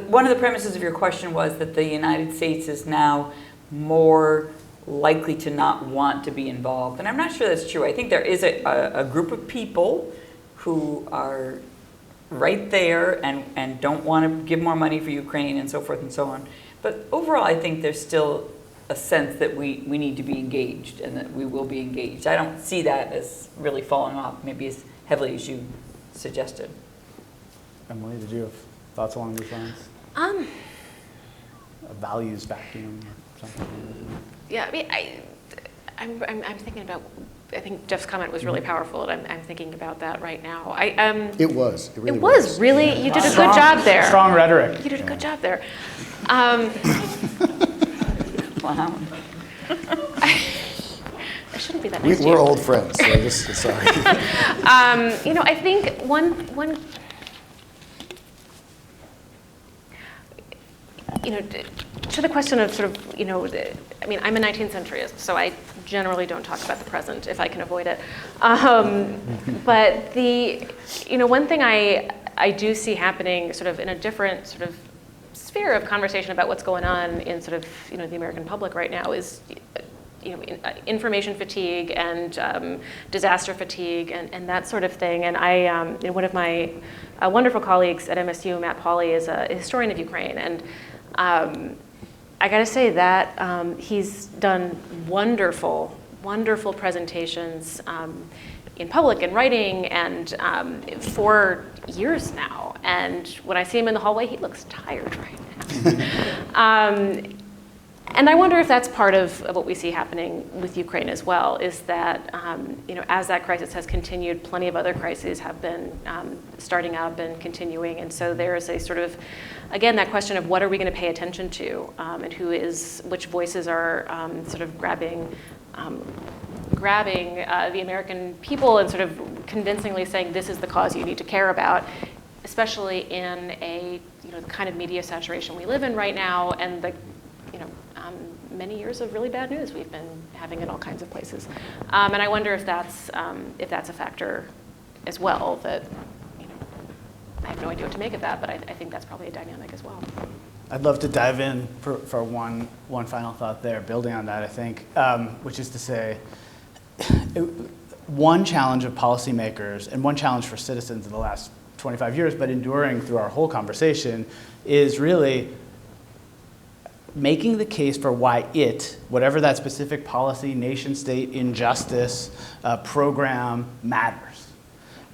one of the premises of your question was that the United States is now more likely to not want to be involved. And I'm not sure that's true. I think there is a group of people who are right there and don't want to give more money for Ukraine and so forth and so on. But overall, I think there's still a sense that we need to be engaged and that we will be engaged. I don't see that as really falling off, maybe as heavily as you suggested. Emily, did you have thoughts along these lines? A values vacuum or something? Yeah, I mean, I'm thinking about I think Jeff's comment was really powerful, and I'm thinking about that right now. It was. It really It was really, you did a good job there. Strong rhetoric. You did a good job there. Wow. I shouldn't be that nice to you. We're old friends, so this is sorry. I think one, to the question of sort of, I'm a 19th centuryist, so I generally don't talk about the present if I can avoid it. But one thing I do see happening sort of in a different sort of sphere of conversation about what's going on in sort of, the American public right now is, information fatigue and disaster fatigue and that sort of thing. And one of my wonderful colleagues at MSU, Matt Pauley, is a historian of Ukraine. And I got to say that he's done wonderful presentations in public and writing and for years now. And when I see him in the hallway, he looks tired right now. And I wonder if that's part of what we see happening with Ukraine as well, is that, as that crisis has continued, plenty of other crises have been starting up and continuing. And so there is a sort of, again, that question of what are we going to pay attention to, and which voices are sort of grabbing the American people and sort of convincingly saying this is the cause you need to care about, especially in the kind of media saturation we live in right now, and the many years of really bad news we've been having in all kinds of places. And I wonder if that's a factor as well. That I have no idea what to make of that, but I think that's probably a dynamic as well. I'd love to dive in for one final thought there, building on that, I think, which is to say, one challenge of policymakers and one challenge for citizens in the last 25 years, but enduring through our whole conversation, is really making the case for why whatever that specific policy, nation state, injustice, program, matters.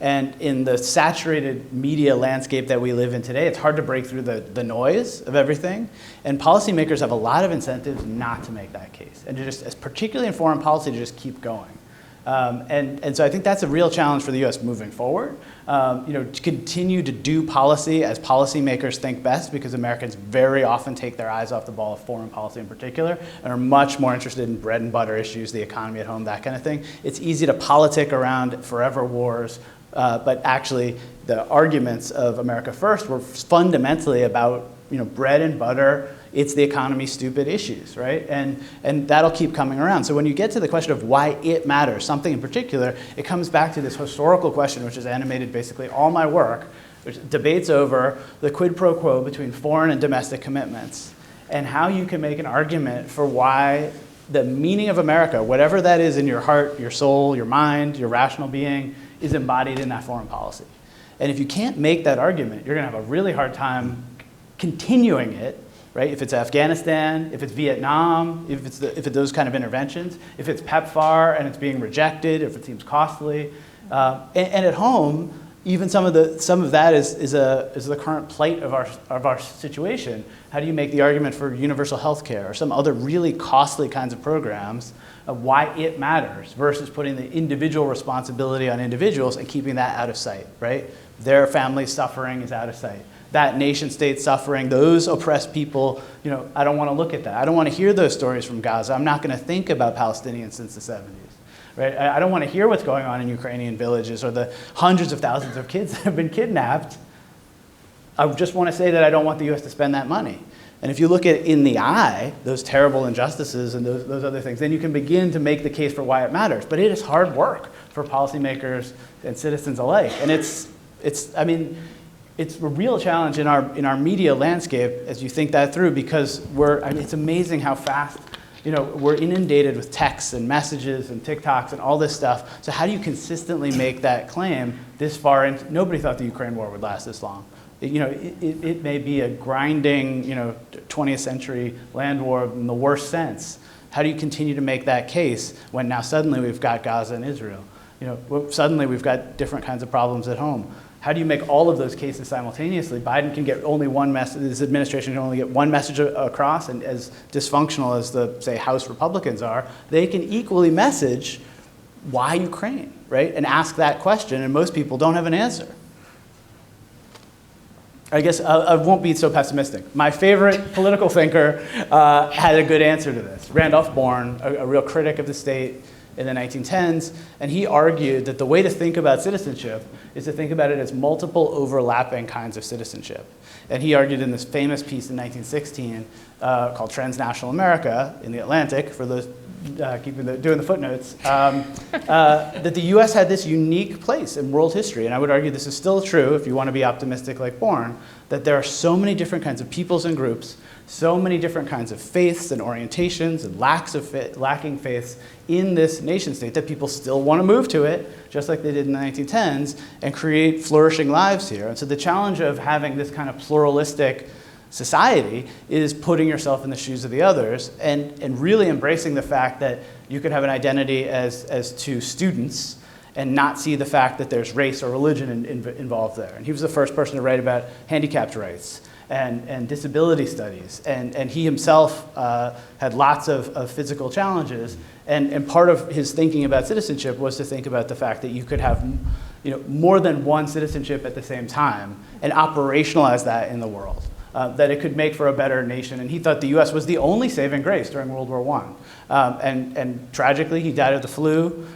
And in the saturated media landscape that we live in today, it's hard to break through the noise of everything. And policymakers have a lot of incentives not to make that case, and to just, particularly in foreign policy, to just keep going. And so I think that's a real challenge for the U.S. moving forward. To continue to do policy as policymakers think best, because Americans very often take their eyes off the ball of foreign policy in particular, and are much more interested in bread and butter issues, the economy at home, that kind of thing. It's easy to politic around forever wars, but actually the arguments of America First were fundamentally about bread and butter, it's the economy, stupid issues, right? And that'll keep coming around. So when you get to the question of why it matters, something in particular, it comes back to this historical question, which has animated basically all my work, which debates over the quid pro quo between foreign and domestic commitments, and how you can make an argument for why the meaning of America, whatever that is in your heart, your soul, your mind, your rational being, is embodied in that foreign policy. And if you can't make that argument, you're going to have a really hard time continuing it, right? If it's Afghanistan, if it's Vietnam, if it's those kind of interventions, if it's PEPFAR and it's being rejected, if it seems costly, and at home, even some of that is the current plight of our situation. How do you make the argument for universal health care or some other really costly kinds of programs of why it matters versus putting the individual responsibility on individuals and keeping that out of sight, right? Their family suffering is out of sight. That nation state suffering, those oppressed people, I don't want to look at that. I don't want to hear those stories from Gaza. I'm not going to think about Palestinians since the 70s. Right? I don't want to hear what's going on in Ukrainian villages or the hundreds of thousands of kids that have been kidnapped. I just want to say that I don't want the U.S. to spend that money. And if you look at in the eye those terrible injustices and those other things, then you can begin to make the case for why it matters. But it is hard work for policymakers and citizens alike. And it's a real challenge in our media landscape as you think that through, because it's amazing how fast we're inundated with texts and messages and TikToks and all this stuff. So how do you consistently make that claim this far into? Nobody thought the Ukraine war would last this long. It may be a grinding 20th century land war in the worst sense. How do you continue to make that case when now suddenly we've got Gaza and Israel? Suddenly we've got different kinds of problems at home. How do you make all of those cases simultaneously? Biden can get only one message, this administration can only get one message across, and as dysfunctional as the, say, House Republicans are, they can equally message why Ukraine, right? And ask that question, and most people don't have an answer. I guess I won't be so pessimistic. My favorite political thinker had a good answer to this. Randolph Bourne, a real critic of the state in the 1910s, and he argued that the way to think about citizenship is to think about it as multiple overlapping kinds of citizenship. And he argued in this famous piece in 1916 called Transnational America in the Atlantic, for those doing the footnotes, that the US had this unique place in world history. And I would argue this is still true if you want to be optimistic like Bourne, that there are so many different kinds of peoples and groups, so many different kinds of faiths and orientations and lacking faiths in this nation state that people still want to move to it, just like they did in the 1910s, and create flourishing lives here. And so the challenge of having this kind of pluralistic society is putting yourself in the shoes of the others and really embracing the fact that you could have an identity as two students and not see the fact that there's race or religion involved there. And he was the first person to write about handicapped rights and disability studies. And he himself had lots of physical challenges. And part of his thinking about citizenship was to think about the fact that you could have more than one citizenship at the same time and operationalize that in the world. That it could make for a better nation. And he thought the US was the only saving grace during World War I. And tragically, he died of the flu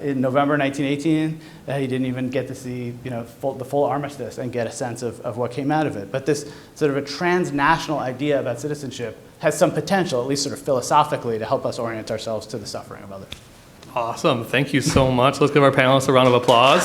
in November 1918. He didn't even get to see the full armistice and get a sense of what came out of it. But this sort of a transnational idea about citizenship has some potential, at least sort of philosophically, to help us orient ourselves to the suffering of others. Awesome. Thank you so much. Let's give our panelists a round of applause.